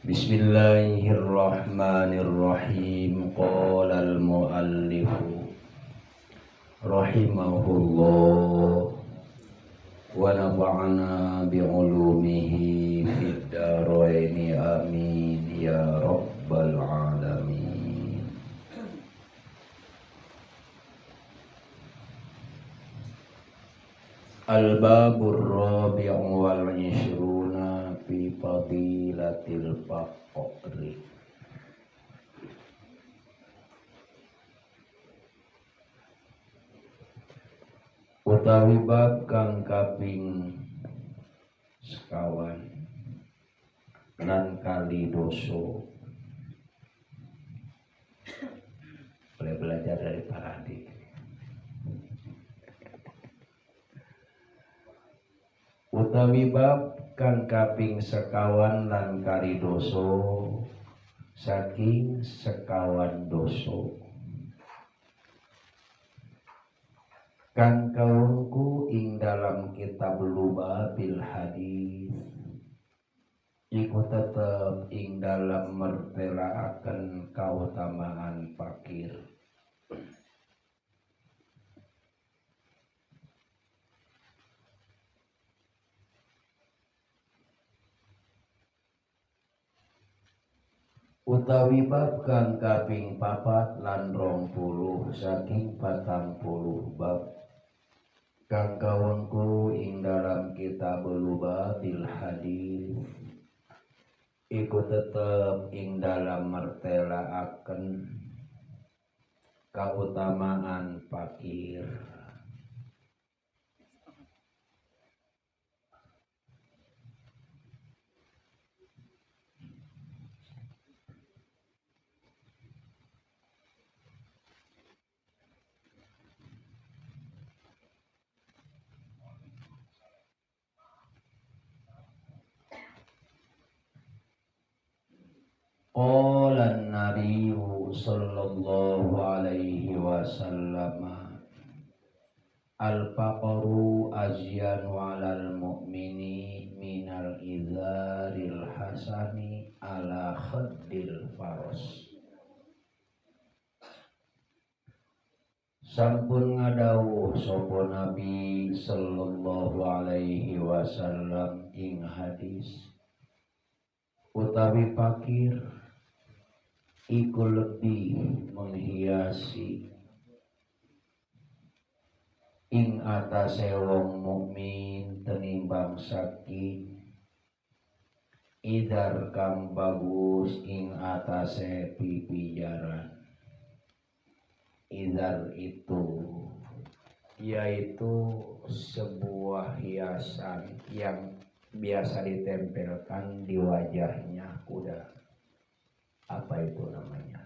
Bismillahirrahmanirrahim. Qala al-muallifu rahimahullah wa nafa'ana bi'ulumihi fid dharaini amin ya rabbal alamin. Al-babur rabi'u wal 'ishruna fi fadilatil faqri. Utawi bab kang kaping sekawan lan kali doso. Boleh belajar dari para adik. Utawi bab kang kaping sekawan lan kali doso saking sekawan doso. Kang kaungku ing dalam kitab Lubabil Hadis iku tetep ing dalam mertelaaken kautamaan fakir. Utawi bab kang kaping 4 lan 20 saking 40 bab kang kawanku ing dalam kitab Lubabil Hadis iku tetep ing dalam mertelaaken kautamaan fakir. Qala an-nabiyyu sallallahu alaihi wasallam al-faqru azyanu 'alal mu'mini minal izaril hasani ala khaddil faros. Sampun ngadawuh sapa Nabi sallallahu alaihi wasallam ing hadis, utawi fakir iku lebih menghiasi ing atase wong mukmin tenimbang saking idar kang bagus ing atase pipijaran. Idar itu yaitu sebuah hiasan yang biasa ditempelkan di wajahnya kuda. Apa itu namanya?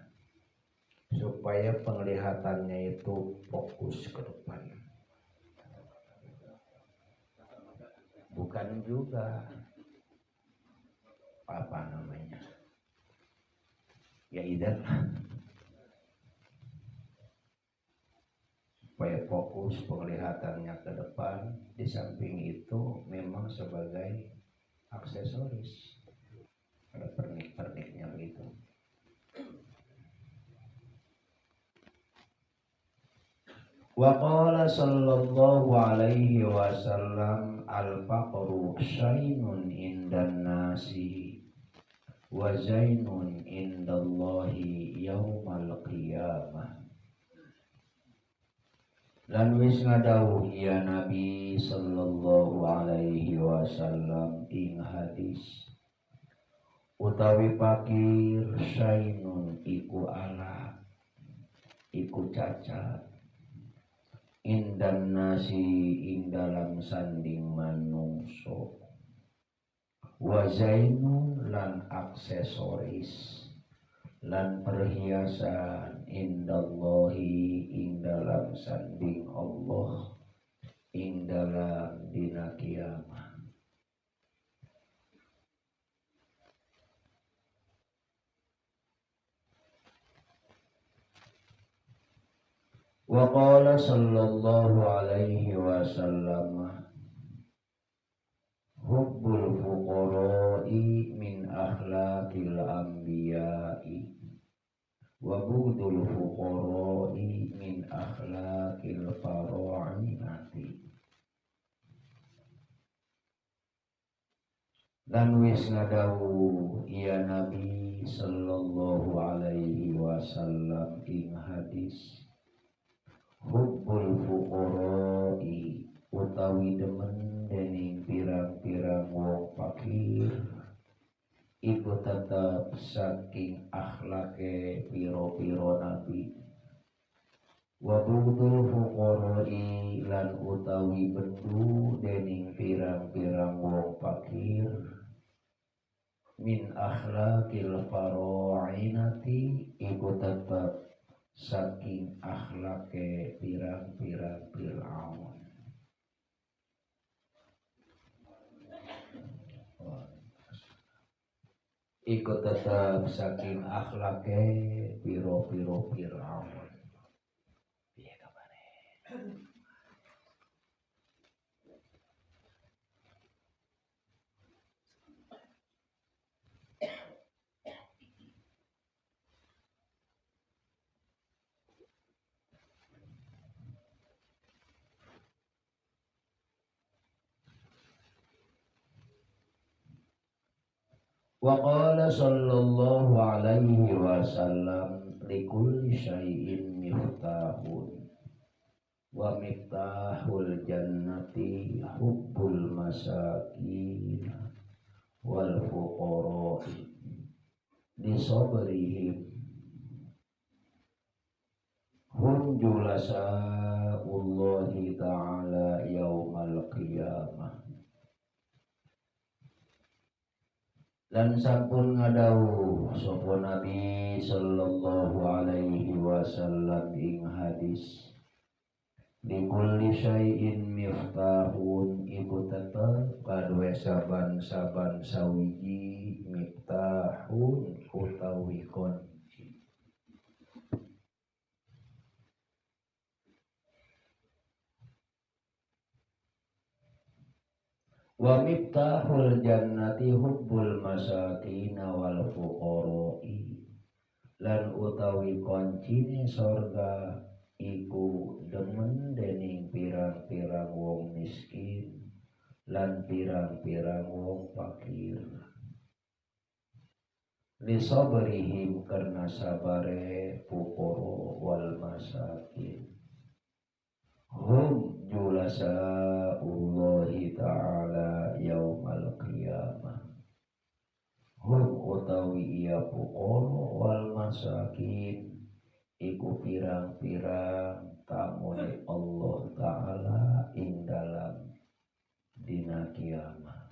Supaya penglihatannya itu fokus ke depan. Bukan juga apa namanya? Ya idar. Supaya fokus penglihatannya ke depan. Di samping itu memang sebagai aksesoris. Ada pernik-perniknya begitu. Wa qala sallallahu alaihi wasallam al-faqru syainun indan nasi wa zainun indallahi yaumal qiyamah. Lan wis ngadawuh ya Nabi sallallahu alaihi wasallam ing hadis, utawi fakir syainun iku ala iku cacat indan nasi ing dalam sanding manungso, wa zainun lan aksesoris lan perhiasan indallahi ing dalam sanding Allah ing dalam dina kiamat. Wa qala sallallahu alaihi wasallam hubbul fuqara'i min akhlaqil bughdul fuqara'i min akhlaqil fara'iati. Dan wis ngadawu ya Nabi sallallahu alaihi wasallam ing hadis, hubbul fuqara'i utawi demen dening pirang-pirang wong fakir iku tetep saking akhlake piro-piro Nabi. Wa bughdul fuqara'i lan utawi bendu dening pirang-pirang wong fakir min akhlaqil fara'inati iku tetep saking akhlake pirang-pirang Fir'aun. Iku tetep saking akhlake piro-piro Fir'aun. Piye kabare? Wa qala sallallahu alaihi wasallam likulli syai'in miftahun wa miftahul jannati hubbul masakin wal fuqara'i li sabrihim hum julasa'ullahi ta'ala yaumal qiyamah. Dan sampun ngadawuh sapa Nabi sallallahu alaihi wasallam ing hadis, likulli syai'in miftahun iku tetep kadue saban-saban sawiji miftahun utawi kunci. Wa miftahul jannati hubbul masakin wal fuqara'i lan utawi koncine sorga iku demen dening pirang-pirang wong miskin lan pirang-pirang wong fakir. Li sabrihim karena sabare fuqara wal masakin. Hum julasa'ullahi ta'ala yaumal qiyamah. Hum utawi iya fuqara wal masakin iku pirang-pirang tamune Allah ta'ala ing dalam dina kiamat.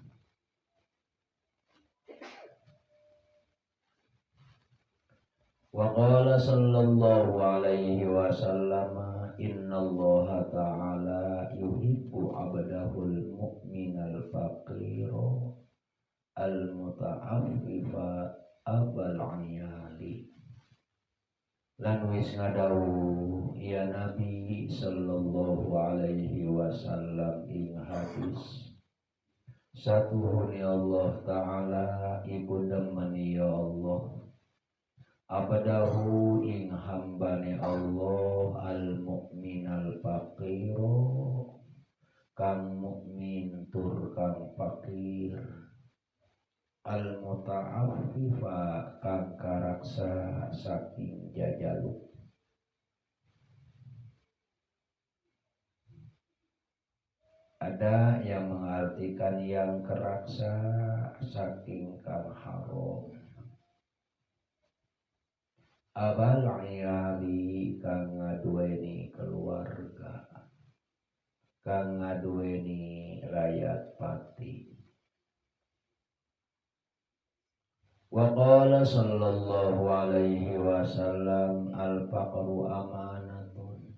Wa qala sallallahu alaihi wasallam, innallaha ta'ala yuhibbu abdahul mu'minal faqira al muta'affifa abal ayali. Lan wis ngadawu ya Nabi sallallahu alaihi wasallam ing hadis, satuhuni Allah ta'ala iku demen ya Allah abadahu ing hambane Allah al mukmin al faqiro kang mukmin tur kang fakir al muta'affifa kang karaksa saking jajaluk. Ada yang mengartikan yang keraksa saking kang haram. Abal ayali kang ngaduweni keluarga, kang ngaduweni rakyat pati. Wa qala sallallahu alaihi wasallam, al faqru amanatun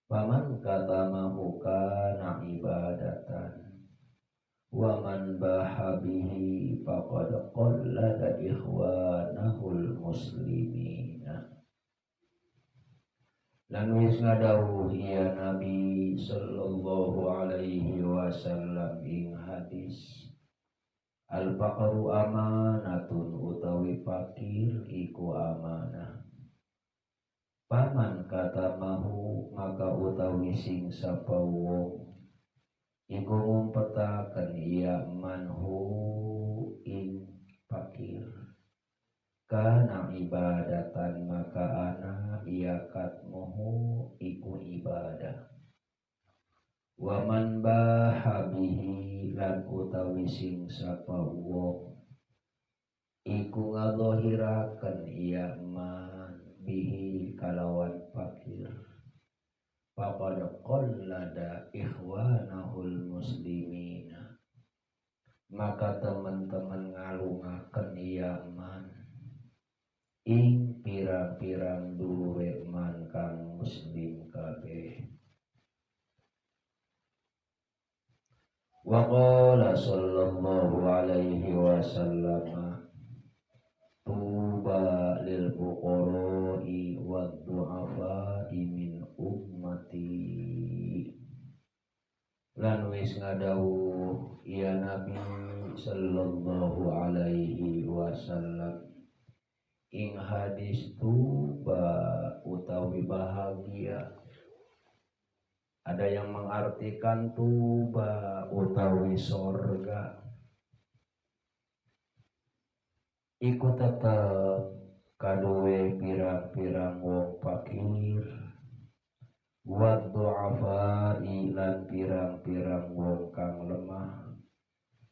faman katamahu kana ibadatan wa man baha bihi faqad qallada ikhwanahul muslimina. Lan wis ngadawuh ya Nabi sallallahu alaihi wasallam ing hadis, al faqru amanatun utawi fakir iku amanah Paman kata mahu maka utawi sing sapa wong iku ngumpetaken iya manhu ing fakir kana ibadatan maka ana iya katmuhu iku ibadah waman bahabihi lan utawi sing sapa wong iku ngadhahiraken iya man bihi kalawan fakir faqad qallada ikhwanahul muslimina maka teman-teman ngalungaken iya man ing pirang-pirang dulure man kang muslim kabeh. Wa qala sallallahu alaihi wasallam tuba lil fuqara'i wad du'afa'i min ummati lan wis ngadawuh ya Nabi sallallahu alaihi wasallam ing hadis tuba utawi bahagia. Ada yang mengartikan tuba utawi sorga. Iku tetep kaduwe pirang-pirang wong fakir wa du'afa'i lan pirang-pirang wong kang lemah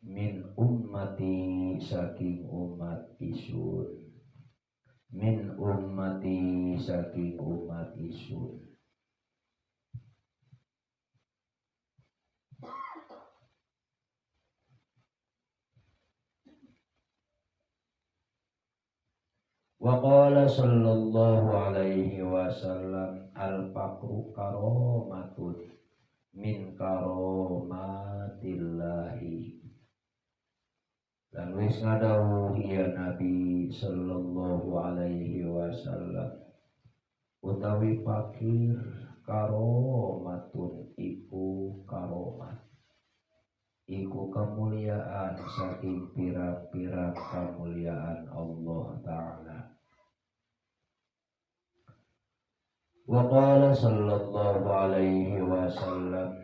min ummati saking umat isun min ummati saking umat isun. Wa qala sallallahu alaihi wasallam al-faqru karomatun min karomatillahi. Dan wis ngadawuh ya Nabi sallallahu alaihi wasallam utawi fakir karomatun iku karomat iku kemuliaan saking pirang-pirang kemuliaan Allah Ta'ala. Wa qala sallallahu alaihi wasallam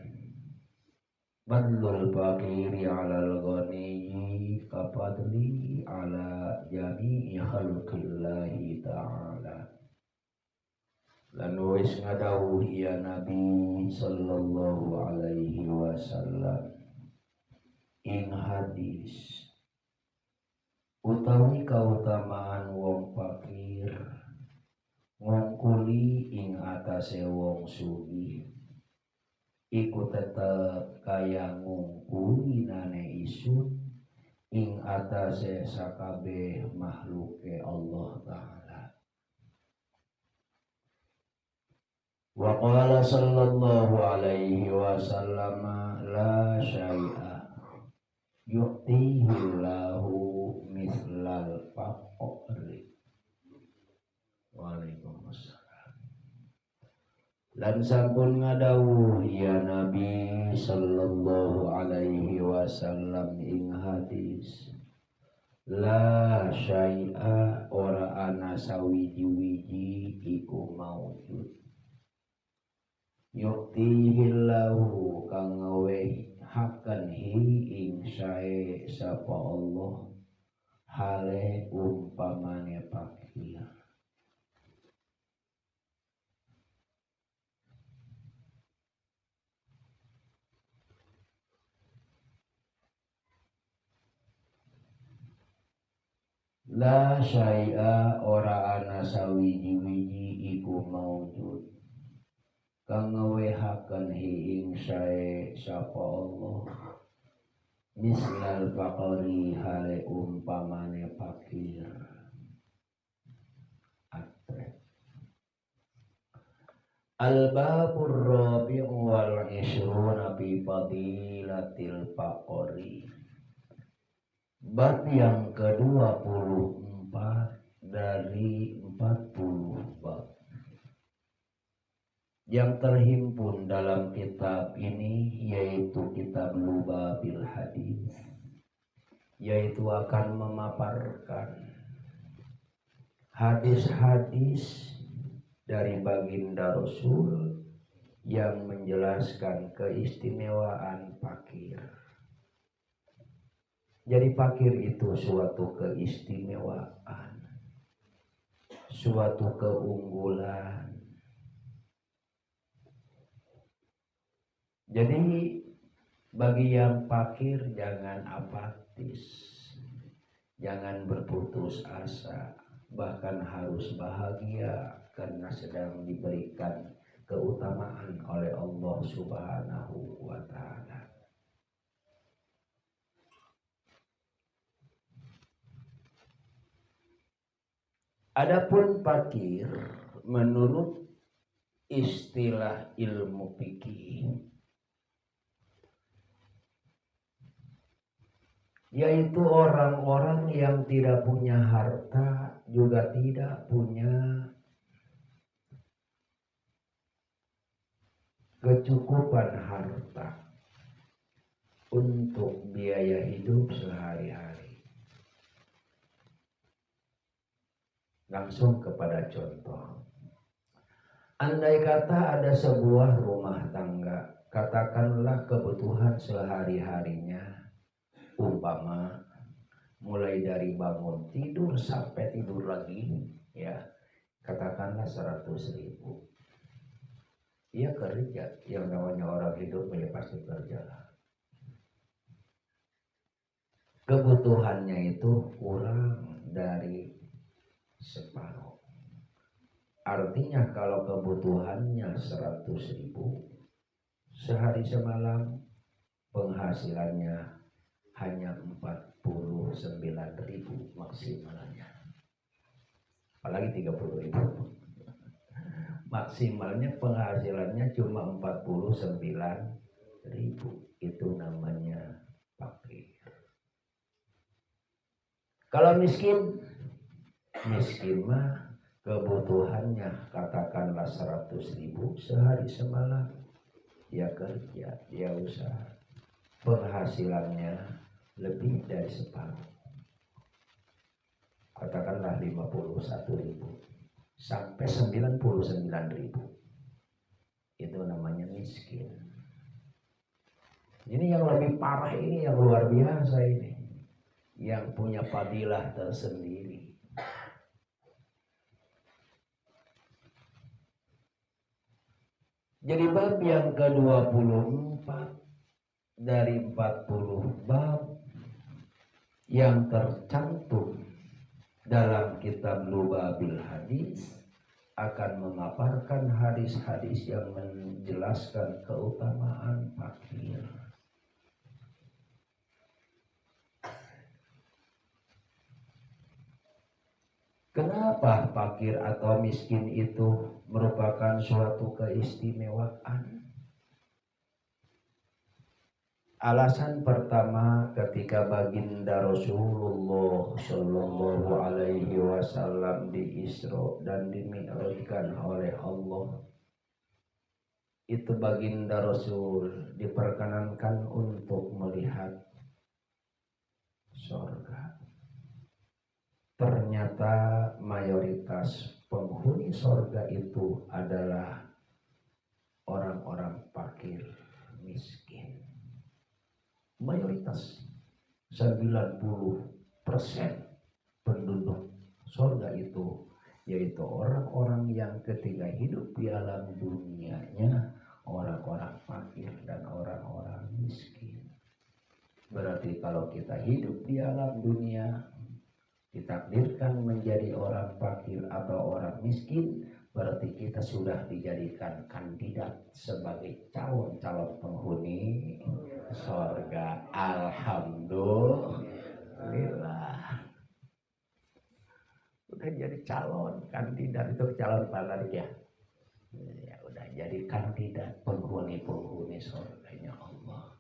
badlul fakiri alal ghaniyyi kafadli ala jami'i khalqillahi ta'ala. Lan wis ngadawuh ya Nabi sallallahu alaihi wasallam ing hadis utawi kautamaan wong fakir ngungkuli ing atase wong sugih iku tetep kaya ngungkuli nane isun ing atase sakabeh makhluke Allah Ta'ala. Wa qala sallallahu alaihi wasallam la syai'a yu'tihillahu mislal faqri. Waalaikumsalam. Lan sampun ngadawuh ya Nabi sallallahu alaihi wasallam ing hadis la syai'a ora ana sawiji-wiji iku maujud yu'tihillahu kang ngawehi hakan hi ing sae sapa Allah hale umpamane fakir. La syai'a ora ana sawiji-wiji iku maujud kang ngawehaken ing sae sapa Allah mislal faqri hale umpamane fakir. Al-babur rabi'u wal ishruna fi fadilatil faqri. Bab yang ke-24 dari 40 bab yang terhimpun dalam kitab ini, yaitu kitab Lubabil Hadis, yaitu akan memaparkan hadis-hadis dari baginda Rasul yang menjelaskan keistimewaan fakir. Jadi fakir itu suatu keistimewaan, suatu keunggulan. Jadi bagi yang fakir jangan apatis, jangan berputus asa, bahkan harus bahagia karena sedang diberikan keutamaan oleh Allah Subhanahu wa Ta'ala. Adapun fakir menurut istilah ilmu fikih yaitu orang-orang yang tidak punya harta juga tidak punya kecukupan harta untuk biaya hidup sehari-hari. Langsung kepada contoh. Andai kata ada sebuah rumah tangga, katakanlah kebutuhan sehari-harinya, umpama mulai dari bangun tidur sampai tidur lagi, ya katakanlah 100.000. Ia kerja, yang namanya orang hidup ya pasti kerja. Kebutuhannya itu kurang dari separuh. Artinya kalau kebutuhannya 100.000, sehari semalam penghasilannya hanya 49.000 maksimalnya. Apalagi 30.000. Maksimalnya penghasilannya cuma 49.000. Itu namanya fakir. Kalau miskin mah kebutuhannya katakanlah 100.000, sehari semalam dia kerja, dia usaha, penghasilannya lebih dari separuh, katakanlah 51.000 sampai 99.000, itu namanya miskin. Ini yang lebih parah, ini yang luar biasa, ini yang punya fadilah tersendiri. Jadi bab yang ke-24 dari 40 bab yang tercantum dalam kitab Lubabil Hadis akan memaparkan hadis-hadis yang menjelaskan keutamaan fakir. Kenapa fakir atau miskin itu merupakan suatu keistimewaan? Alasan pertama, ketika baginda Rasulullah Shallallahu Alaihi Wasallam di Isra dan dimi'rajkan oleh Allah, itu baginda Rasul diperkenankan untuk melihat surga. Ternyata mayoritas penghuni surga itu adalah orang-orang fakir, miskin. Mayoritas 90% penduduk surga itu yaitu orang-orang yang ketika hidup di alam dunianya orang-orang fakir dan orang-orang miskin. Berarti kalau kita hidup di alam dunia ditakdirkan menjadi orang fakir atau orang miskin, berarti kita sudah dijadikan kandidat sebagai calon-calon penghuni surga. Alhamdulillah. Udah jadi calon kandidat, itu calon apa tadi ya? Ya udah jadi kandidat penghuni surganya Allah.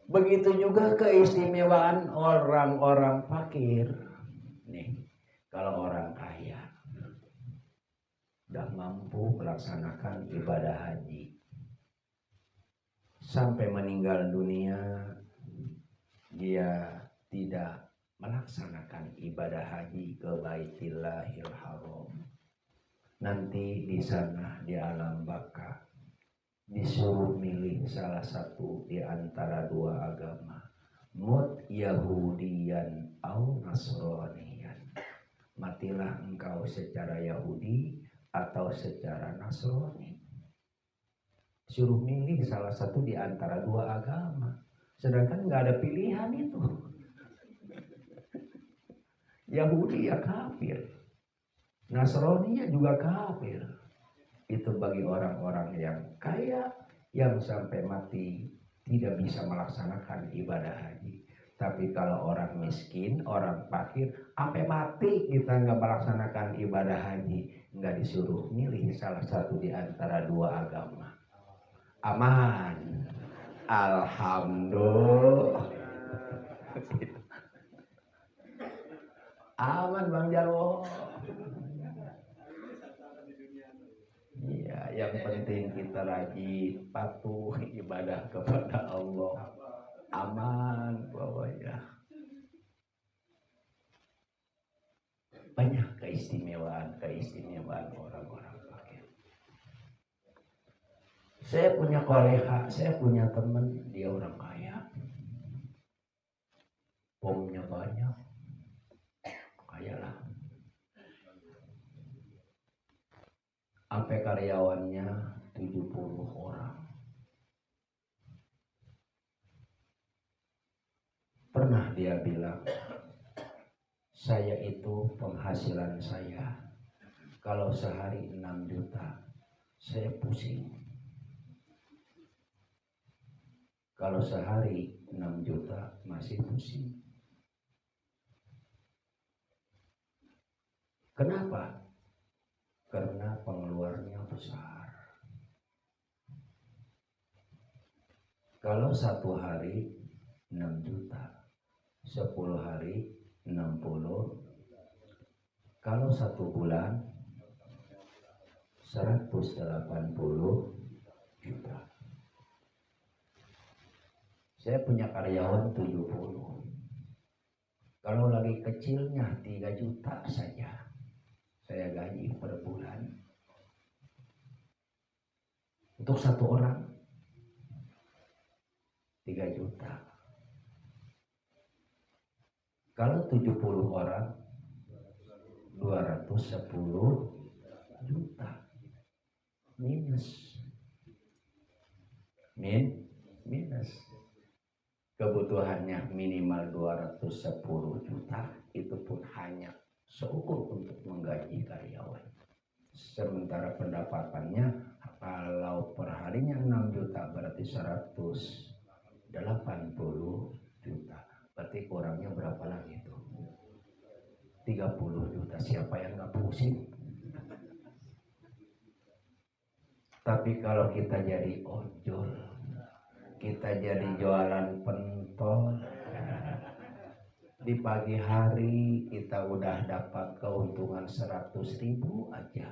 Begitu juga keistimewaan orang-orang fakir. Nih, kalau orang kaya udah mampu melaksanakan ibadah haji, sampai meninggal dunia dia tidak melaksanakan ibadah haji ke Baitillahil Haram. Nanti di sana di alam baka disuruh milih salah satu di antara dua agama, mut Yahudiyan au Nasraniyan. Matilah engkau secara Yahudi atau secara Nasrani. Suruh milih salah satu di antara dua agama. Sedangkan nggak ada pilihan itu. Yahudi ya kafir, Nasrani juga kafir. Itu bagi orang-orang yang kaya yang sampai mati tidak bisa melaksanakan ibadah haji. Tapi kalau orang miskin, orang fakir, sampai mati kita nggak melaksanakan ibadah haji, nggak disuruh milih salah satu di antara dua agama. Aman, alhamdulillah. Aman Bang Jarwo. Iya, yang penting kita rajin patuh ibadah kepada Allah. Aman pokoknya. Banyak keistimewaan orang-orang fakir. Saya punya kolega, saya punya teman, dia orang kaya. Pomnya banyak. Kayalah. Sampai karyawannya 70 orang. Pernah dia bilang, saya itu penghasilan saya kalau sehari 6 juta, saya pusing. Kalau sehari 6 juta masih pusing. Kenapa? Karena pengeluarannya besar. Kalau satu hari 6 juta, 10 hari 60, kalau satu bulan 180 juta. Saya punya karyawan 70. Kalau lagi kecilnya 3 juta saja saya gaji per bulan. Untuk satu orang 3 juta. Kalau 70 orang 210 juta. Minus. Minus. Kebutuhannya minimal 210 juta. Itu pun hanya seukur untuk menggaji karyawan. Sementara pendapatannya kalau per harinya 6 juta berarti 180 juta. Berarti kurangnya berapa lagi itu? 30 juta. Siapa yang gak pusing? Tapi kalau kita jadi ojol, kita jadi jualan pentol, di pagi hari kita udah dapat keuntungan 100.000 aja.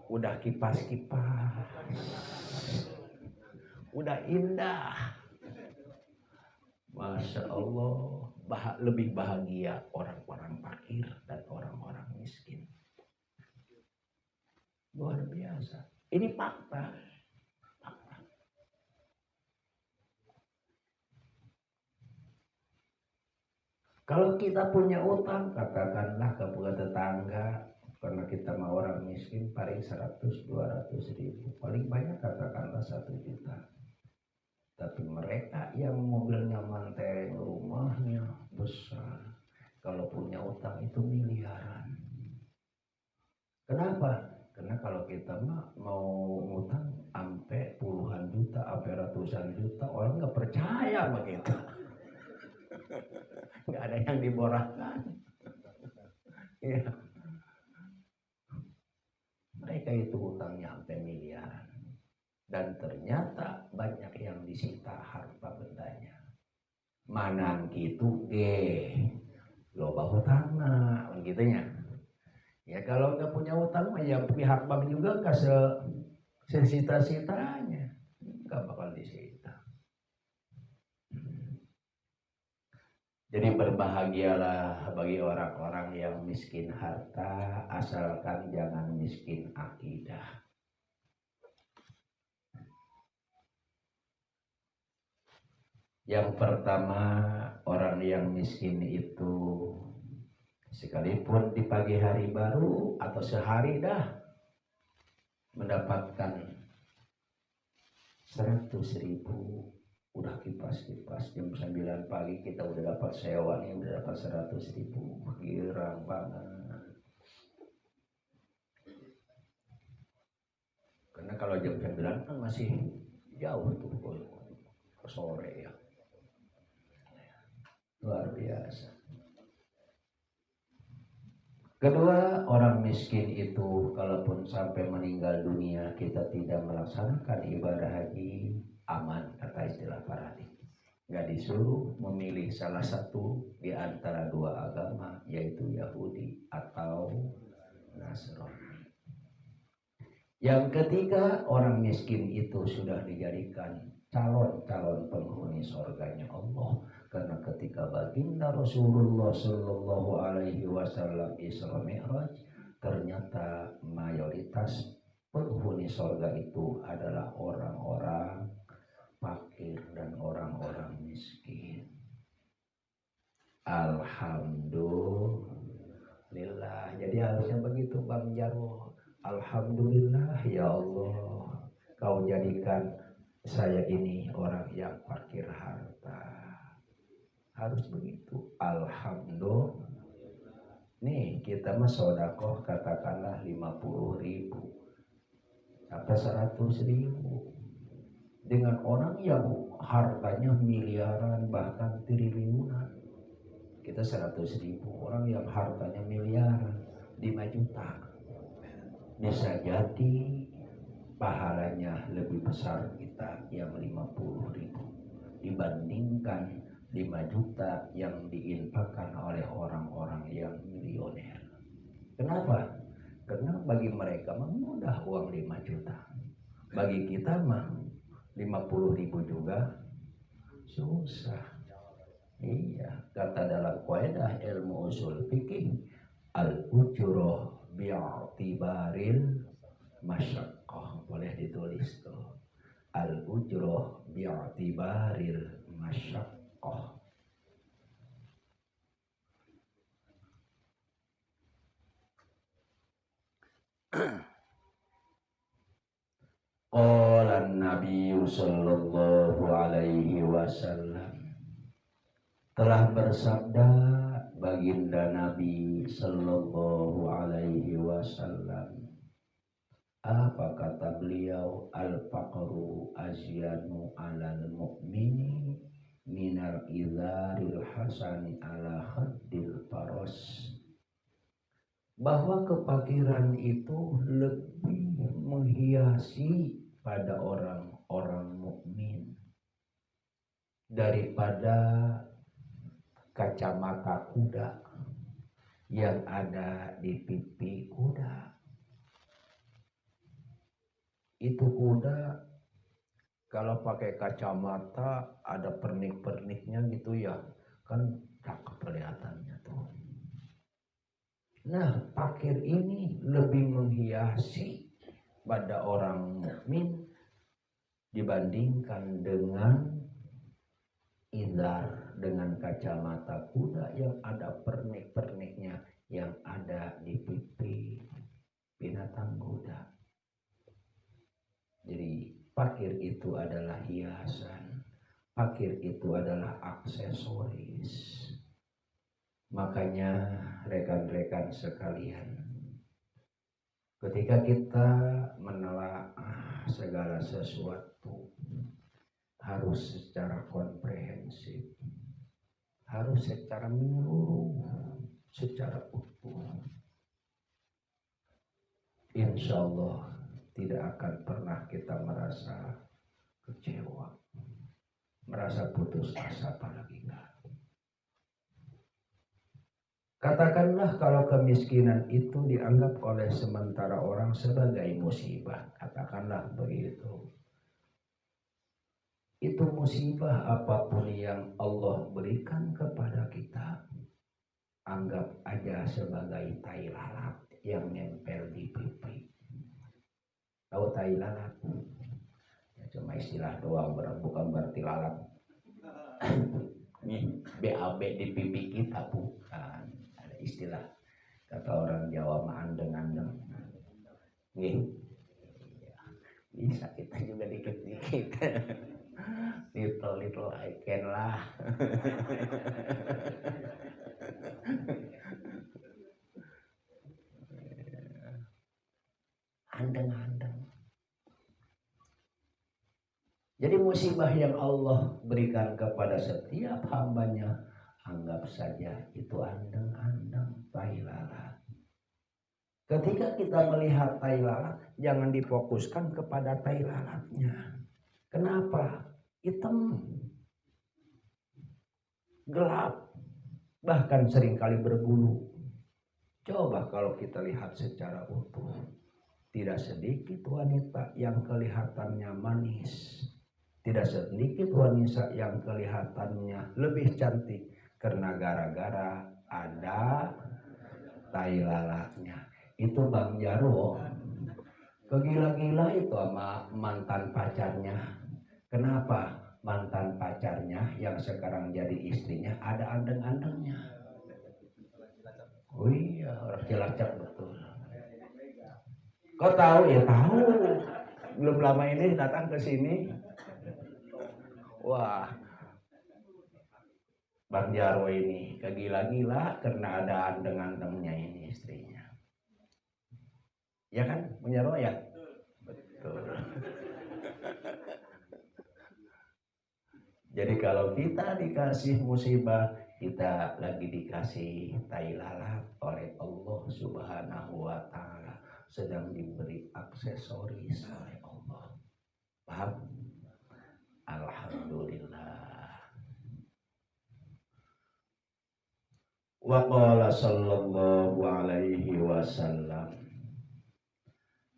Udah kipas-kipas. Udah indah. Masya Allah. Lebih bahagia orang-orang fakir dan orang-orang miskin. Luar biasa. Ini fakta. Kalau kita punya utang, katakanlah kepada tetangga, karena kita mau orang miskin, paling 100-200 ribu. Paling banyak katakanlah 1 juta. Tapi mereka yang mobilnya mantai, rumahnya besar, kalau punya utang itu miliaran. Kenapa? Karena kalau kita mau utang sampai puluhan juta, sampai ratusan juta, orang nggak percaya begitu. Nggak ada yang diborahkan. Ya. Mereka itu utangnya sampai miliaran. Dan ternyata banyak yang disita harta bendanya. Manang gitu loba hutangna gitunya. Ya kalau nggak punya utang ya pihak bank juga kasih sesita-sitanya, nggak bakal disita. Jadi berbahagialah bagi orang-orang yang miskin harta, asalkan jangan miskin akidah. Yang pertama, orang yang miskin itu sekalipun di pagi hari baru atau sehari dah mendapatkan 100.000, udah kipas jam 9 pagi kita udah dapat sewa nih, udah dapat 100.000, girang banget. Karena kalau jam 9 kan masih jauh tuh ke sore ya. Luar biasa. Kedua, orang miskin itu kalaupun sampai meninggal dunia kita tidak melaksanakan ibadah haji, aman kata istilah para hadis. Gak disuruh memilih salah satu di antara dua agama, yaitu Yahudi atau Nasrani. Yang ketiga, orang miskin itu sudah dijadikan calon-calon penghuni surganya Allah. Karena ketika baginda Rasulullah Shallallahu Alaihi Wasallam Isra Mi'raj, ternyata mayoritas penghuni surga itu adalah orang-orang fakir dan orang-orang miskin. Alhamdulillah. Jadi harusnya begitu Bang Jarwo. Alhamdulillah ya Allah, Kau jadikan saya ini orang yang fakir harta. Harus begitu. Alhamdulillah. Nih kita mah sodakoh katakanlah 50.000 sampai 100.000 dengan orang yang hartanya miliaran bahkan triliunan. Kita 100.000, orang yang hartanya miliaran 5 juta. Bisa jadi pahalanya lebih besar kita yang 50.000 dibandingkan 5 juta yang diinfakkan oleh orang-orang yang milioner. Kenapa? Karena bagi mereka mah mudah uang 5 juta. Bagi kita mah 50.000 juga susah. Iya, kata dalam kaidah ilmu usul fikih, al-ujroh bi'atibaril masyaqqah. Boleh ditulis tuh. Al-ujroh bi'atibaril masyaqqah. Qala Nabi sallallahu alaihi wasallam, telah bersabda baginda Nabi sallallahu alaihi wasallam. Apa kata beliau? Al-faqru azyanu 'alal mu'mini minal izaril hasani ala khaddil faros. Bahwa kefakiran itu lebih menghiasi pada orang-orang mukmin daripada kacamata kuda yang ada di pipi kuda. Itu kuda kalau pakai kacamata ada pernik-perniknya gitu ya, kan cakep kelihatannya tuh. Nah, fakir ini lebih menghiasi pada orang mukmin dibandingkan dengan izar, dengan kacamata kuda yang ada pernik-perniknya yang ada di pipi binatang kuda. Jadi fakir itu adalah hiasan, fakir itu adalah aksesoris. Makanya rekan-rekan sekalian, ketika kita menelaah segala sesuatu harus secara komprehensif, harus secara menyeluruh, secara utuh. Insya Allah tidak akan pernah kita merasa kecewa, merasa putus asa, apalagi enggak. Katakanlah kalau kemiskinan itu dianggap oleh sementara orang sebagai musibah, katakanlah begitu. Itu musibah apapun yang Allah berikan kepada kita, anggap aja sebagai tai lalat yang nempel di pipi. Tahu tai lalat? Ya, cuma istilah doang, bukan berarti lalat. Nih, BAB di pipi kita bukan. Ada istilah kata orang Jawa mah andeng-andeng. Nih, bisa kita juga dikit-dikit. Little I can lah. Andeng-andeng. Jadi musibah yang Allah berikan kepada setiap hambanya, anggap saja itu andeng-andeng, tai lalat. Ketika kita melihat tai lalat, jangan difokuskan kepada tai lalatnya. Kenapa? Hitam, gelap, bahkan seringkali berbulu. Coba kalau kita lihat secara utuh, tidak sedikit wanita yang kelihatannya manis, tidak sedikit wanita yang kelihatannya lebih cantik karena gara-gara ada tai lalatnya. Itu Bang Jarwo kegila-gila itu sama mantan pacarnya. Kenapa? Mantan pacarnya yang sekarang jadi istrinya ada andeng-andengnya. Oh iya, orang Cilacap betul. Kau tahu? Ya tahu. Belum lama ini datang ke sini. Wah, Bang Jarwo ini kegila-gila karena ada andeng-andengnya ini istrinya. Ya kan, Bang Jarwo ya? Betul. Jadi kalau kita dikasih musibah, kita lagi dikasih tai lalat oleh Allah Subhanahu wa Ta'ala, sedang diberi aksesoris oleh Allah. Paham? Alhamdulillah. Wa qala sallallahu alaihi wasallam,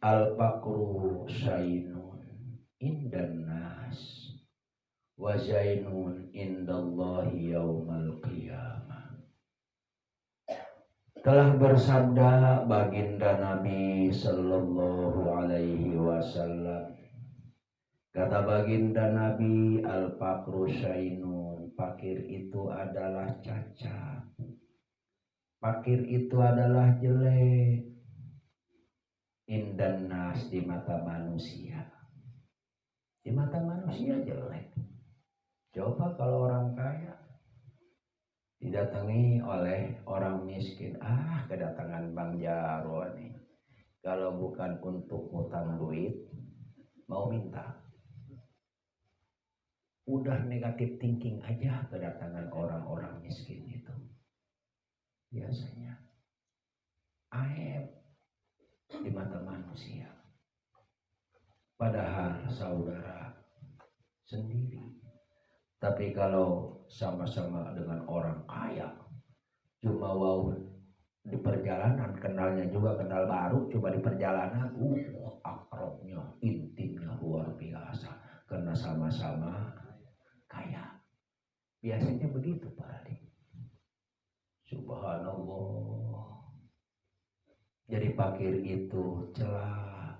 al-faqru syainun indan nas wa zainun indallahi yaumal qiyamah. Telah bersabda baginda Nabi sallallahu alaihi wasallam, kata baginda Nabi, al-faqru syainun, fakir itu adalah cacat, fakir itu adalah jelek, indan nas, di mata manusia. Di mata manusia jelek. Coba kalau orang kaya didatangi oleh orang miskin, kedatangan Bang Jarwo nih, kalau bukan untuk utang duit, mau minta. Udah negatif thinking aja kedatangan orang-orang miskin itu. Biasanya aib di mata manusia. Padahal saudara sendiri. Tapi kalau sama-sama dengan orang kaya, cuma wow di perjalanan, kenalnya juga kenal baru, coba di perjalanan, akrabnya, intimnya luar biasa, karena sama-sama kaya. Biasanya begitu Pak Adik. Subhanallah. Jadi fakir itu celah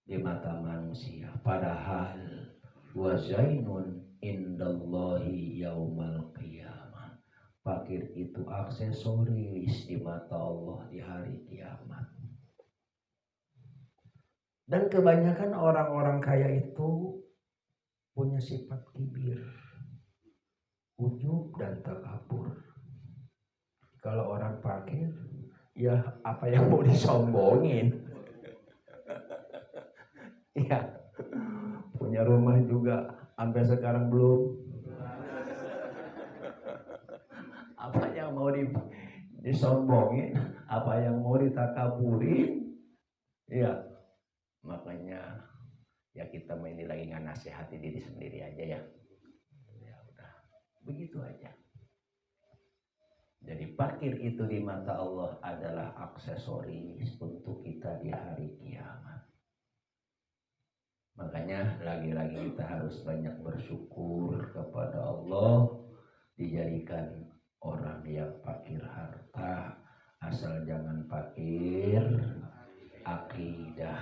di mata manusia, padahal wa zainun indallahi yaumal qiyamah, fakir itu aksesoris di mata Allah di hari kiamat. Dan kebanyakan orang-orang kaya itu punya sifat kibir, ujub dan takabur. Kalau orang fakir, ya apa yang mau disombongin? Ya, punya rumah juga sampai sekarang belum. Apa yang mau disombongin, apa yang mau ditakaburin, ya makanya ya kita ini lagi ngasihati diri sendiri aja ya. Ya udah, begitu aja. Jadi fakir itu di mata Allah adalah aksesoris untuk kita di hari kiamat. Makanya lagi-lagi kita harus banyak bersyukur kepada Allah dijadikan orang yang fakir harta, asal jangan fakir akidah.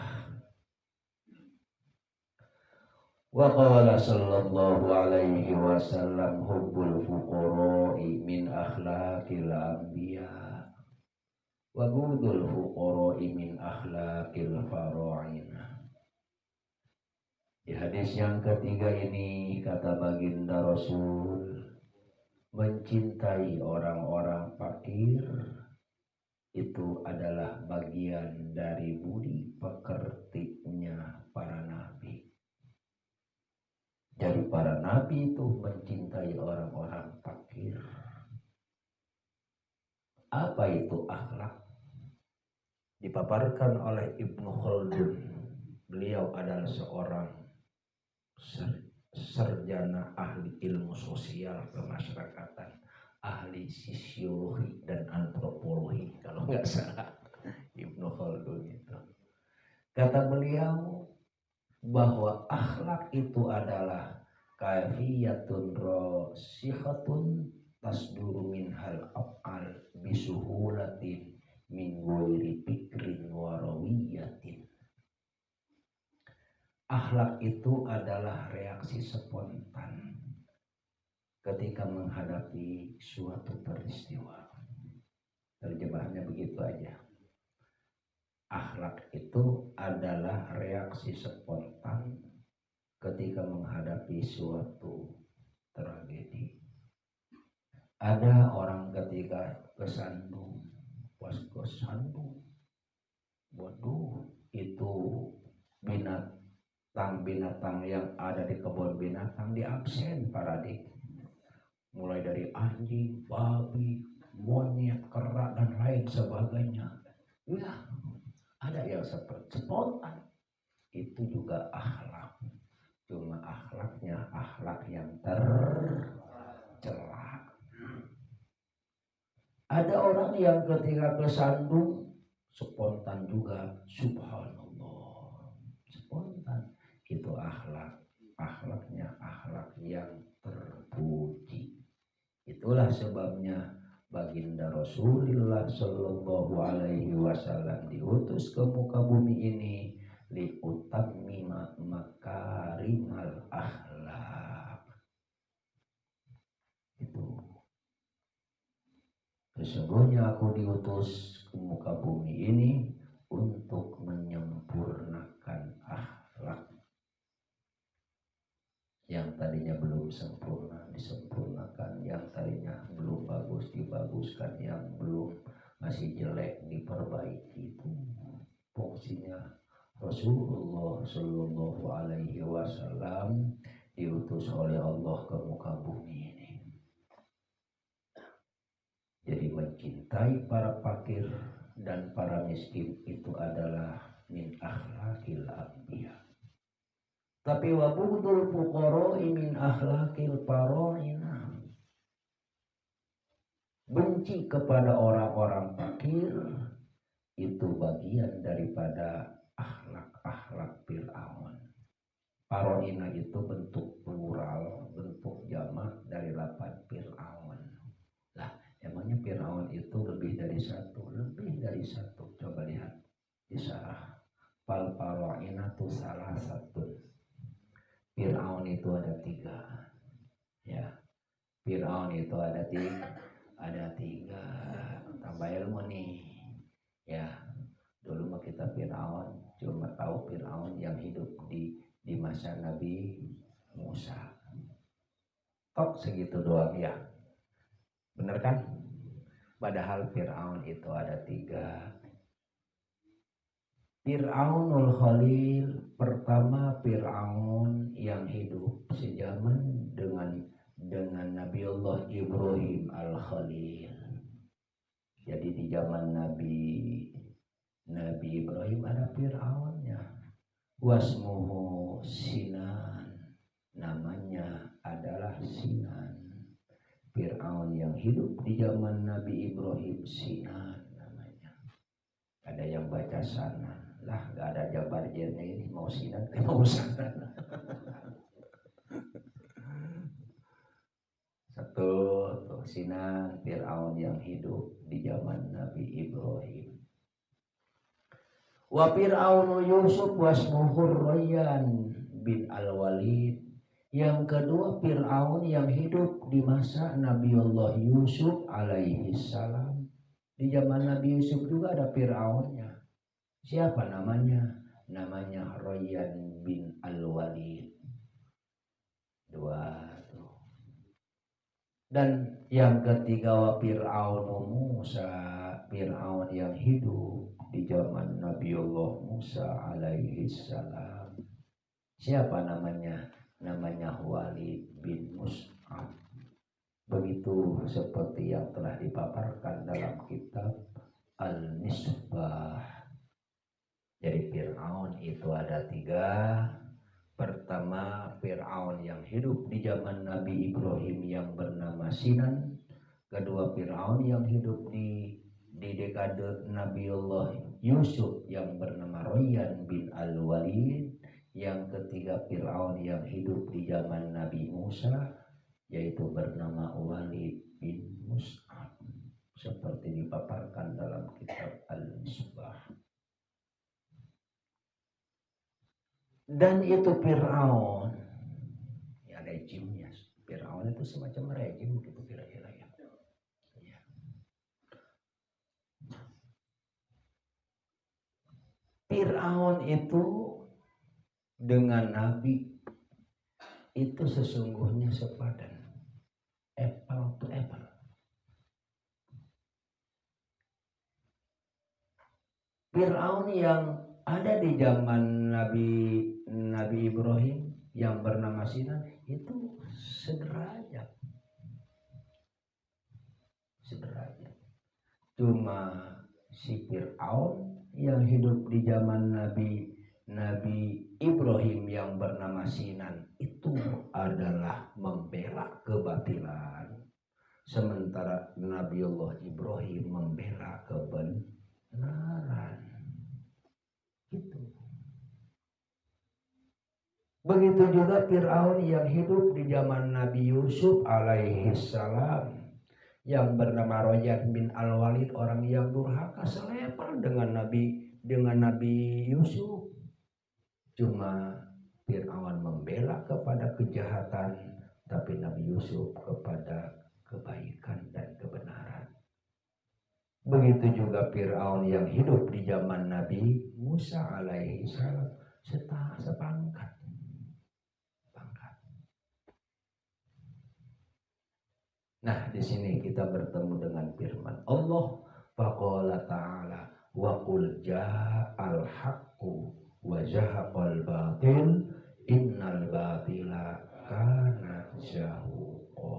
Wa qala sallallahu alaihi wasallam hubbul fuqara'i min akhlaqil anbiya wa bughdul fuqara'i min akhlaqil fara'in. Di hadis yang ketiga ini kata baginda Rasul, mencintai orang-orang fakir itu adalah bagian dari budi pekertinya para nabi. Jadi para nabi itu mencintai orang-orang fakir. Apa itu akhlak? Dipaparkan oleh Ibnu Khaldun. Beliau adalah seorang sarjana ahli ilmu sosial kemasyarakatan, ahli sosiologi dan antropologi kalau nggak salah, Ibnu Khaldun itu. Kata beliau bahwa akhlak itu adalah kafiyatun rasihatun tasduru minhal af'al bisuhulatin min ghairi fikrin wa rawiyatin. Akhlak itu adalah reaksi spontan ketika menghadapi suatu peristiwa. Terjemahnya begitu aja. Akhlak itu adalah reaksi spontan ketika menghadapi suatu tragedi. Ada orang ketika kesandung, pas kesandung, waduh, itu binatang yang ada di kebun binatang di absen para dik. Mulai dari anjing, babi, monyet, kera dan lain sebagainya. Ya, ada yang seperti spontan. Itu juga akhlak. Cuma akhlaknya akhlak yang tercela. Ada orang yang ketika kesandung spontan juga, subhanallah, spontan. Itu akhlaknya akhlak yang terpuji. Itulah sebabnya baginda Rasulullah Shallallahu Alaihi Wasallam diutus ke muka bumi ini li utammima makarimal akhlak. Itu sesungguhnya aku diutus ke muka bumi ini untuk menyempurnakan akhlak. Yang tadinya belum sempurna disempurnakan, yang tadinya belum bagus dibaguskan, yang belum masih jelek diperbaiki. Itu fungsinya Rasulullah Shallallahu Alaihi Wasallam diutus oleh Allah ke muka bumi ini. Jadi mencintai para fakir dan para miskin itu adalah min akhlaqil anbiya. Tapi wa bughdul fuqara'i min akhlaqil fara'ina. Benci kepada orang-orang fakir itu bagian daripada akhlak-akhlak Fir'aun. Fara'ina itu bentuk plural, bentuk jamak dari lafaz Fir'aun. Lah, emangnya Fir'aun itu lebih dari satu? Lebih dari satu. Coba lihat di sarah. Fal fara'ina itu salah satu. Fir'aun itu ada 3, ya. Fir'aun itu ada 3. Tambah ilmu nih, ya. Dulu mah kita Fir'aun cuma tahu Fir'aun yang hidup di masa Nabi Musa. Tok segitu doang ya, bener kan? Padahal Fir'aun itu ada 3. Fir'aunul Khalil, pertama Fir'aun yang hidup sejaman dengan Nabiullah Ibrahim Al-Khalil. Jadi di zaman Nabi Ibrahim ada Fir'aunnya. Wasmuhu Sinan, namanya adalah Sinan. Fir'aun yang hidup di zaman Nabi Ibrahim Sinan namanya. Ada yang baca Sanan. Lah, gak ada jabarjernya ini, mau mau Sinan mau sana. Satu tuh Sinan Fir'aun yang hidup di zaman Nabi Ibrahim. Wa Fir'aunu Yusuf wasmuhur Rayyan bin Al-Walid. Yang kedua Fir'aun yang hidup di masa Nabiullah Yusuf alaihi salam. Di zaman Nabi Yusuf juga ada Fir'aunnya. Siapa namanya? Namanya Rayyan bin Al-Walid. Dua tuh. Dan yang ketiga wa Fir'aun Musa, Fir'aun yang hidup di zaman Nabiullah Musa alaihi salam. Siapa namanya? Namanya Walid bin Mus'ab. Begitu seperti yang telah dipaparkan dalam kitab Al-Misbah. Jadi Fir'aun itu ada tiga. Pertama Fir'aun yang hidup di zaman Nabi Ibrahim yang bernama Sinan. Kedua Fir'aun yang hidup di dekade Nabiullah Yusuf yang bernama Rayyan bin Al-Walid. Yang ketiga Fir'aun yang hidup di zaman Nabi Musa yaitu bernama Walid bin Mus'ab, seperti dipaparkan dalam kitab Al-Misbah. Dan itu Fir'aun ya rejimnya. Fir'aun itu semacam rejim gitu kira-kira ya. Fir'aun itu dengan Nabi itu sesungguhnya sepadan, apple to apple. Fir'aun yang ada di zaman Nabi Ibrahim yang bernama Sinan itu sederajat. Cuma si Fir'aun yang hidup di zaman Nabi Ibrahim yang bernama Sinan itu adalah membela kebatilan, sementara Nabiullah Ibrahim membela kebenaran. Gitu. Begitu juga Fir'aun yang hidup di zaman Nabi Yusuf alaihi salam yang bernama Rayyan bin Al-Walid, orang yang durhaka selevel dengan Nabi Yusuf. Cuma Fir'aun membela kepada kejahatan, tapi Nabi Yusuf kepada kebaikan dan kebenaran. Begitu juga Fir'aun yang hidup di zaman Nabi Musa alaihi salam sepangkat. Nah, di sini kita bertemu dengan firman Allah, faqala ta'ala wa qul ja'al haqqu wa zahaqal batil innal batila kana zahuqa.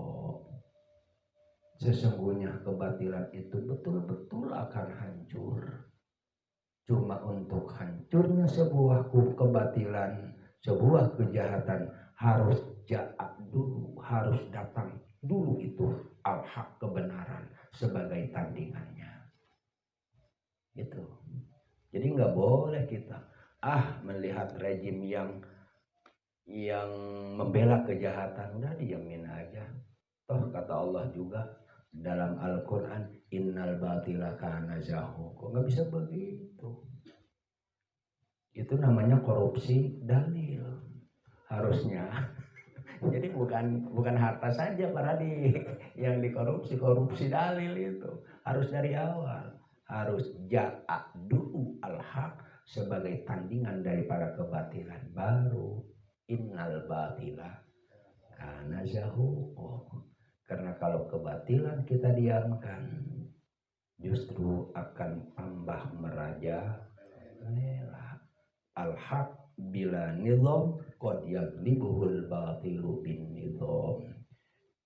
Sesungguhnya kebatilan itu betul-betul akan hancur. Cuma untuk hancurnya sebuah kebatilan, sebuah kejahatan harus dulu, harus datang dulu itu al-haq, kebenaran sebagai tandingannya. Gitu. Jadi nggak boleh kita melihat rejim yang membela kejahatan, udah dijamin aja. Toh kata Allah juga dalam Al-Quran, innal batila kana zahuqa. Nggak bisa begitu. Itu namanya korupsi dalil harusnya. Jadi bukan harta saja para yang dikorupsi, korupsi dalil itu harus dari awal, harus ja'a dulu al-haq sebagai tandingan daripada kebatilan, baru innal batila kana zahuqa. Karena kalau kebatilan kita diamkan, justru akan tambah merajalela. Al-haq bila nizam qad yaglibuhul batilu bin nizam.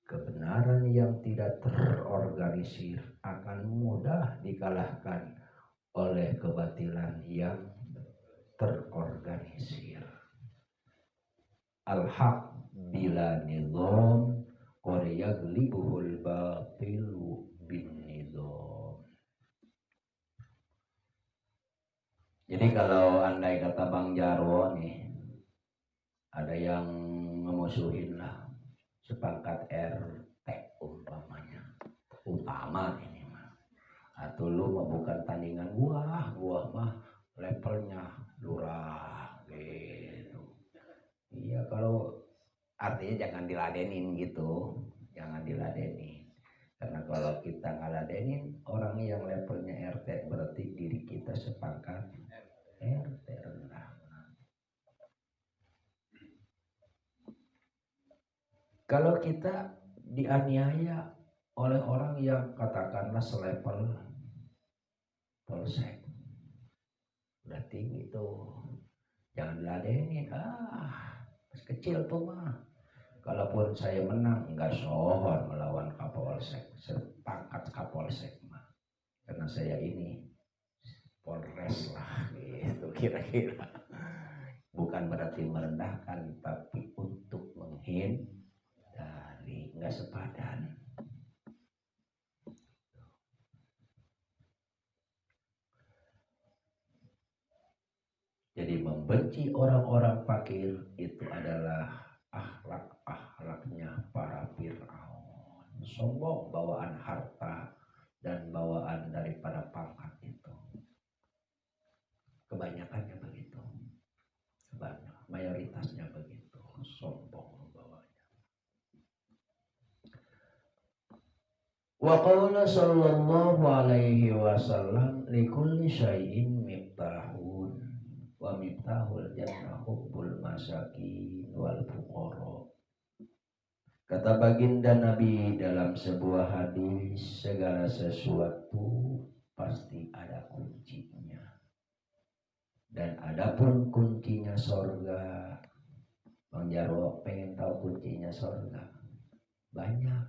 Kebenaran yang tidak terorganisir akan mudah dikalahkan oleh kebatilan yang terorganisir. Al-haq bila nizam qad yaglibuhul batilu bin nizam. Jadi kalau andai kata Bang Jarwo nih, ada yang ngemusuhin lah sepangkat RT umpamanya, ini mah. Atau lu mah bukan tandingan gua mah levelnya lurah gitu. Iya, kalau artinya jangan diladenin gitu, jangan diladenin. Karena kalau kita ngeladenin orang yang levelnya RT, berarti diri kita sepangkat RT rendah. Kalau kita dianiaya oleh orang yang katakanlah selevel polsek, udah tinggi tuh, jangan diladenin. Pas kecil tuh mah, kalaupun saya menang nggak sohor melawan kapolsek, sepangkat kapolsek mah, karena saya ini polres lah gitu kira-kira. Bukan berarti merendahkan, tapi untuk menghindari, nggak sepadan. Jadi membenci orang-orang fakir itu adalah akhlak-akhlaknya para Fir'aun. Sombong bawaan harta dan bawaan daripada pangkat itu. Kebanyakannya begitu. Mayoritasnya begitu. Sombong bawanya. Wa qala sallallahu alaihi wasallam likulli syai'in miftahun wa miftahul jannah hubbul masakin wal fuqara. Kata baginda Nabi dalam sebuah hadis, segala sesuatu pasti ada kuncinya. Dan adapun kuncinya sorga, Bang Jarwo pengen tahu kuncinya sorga? Banyak.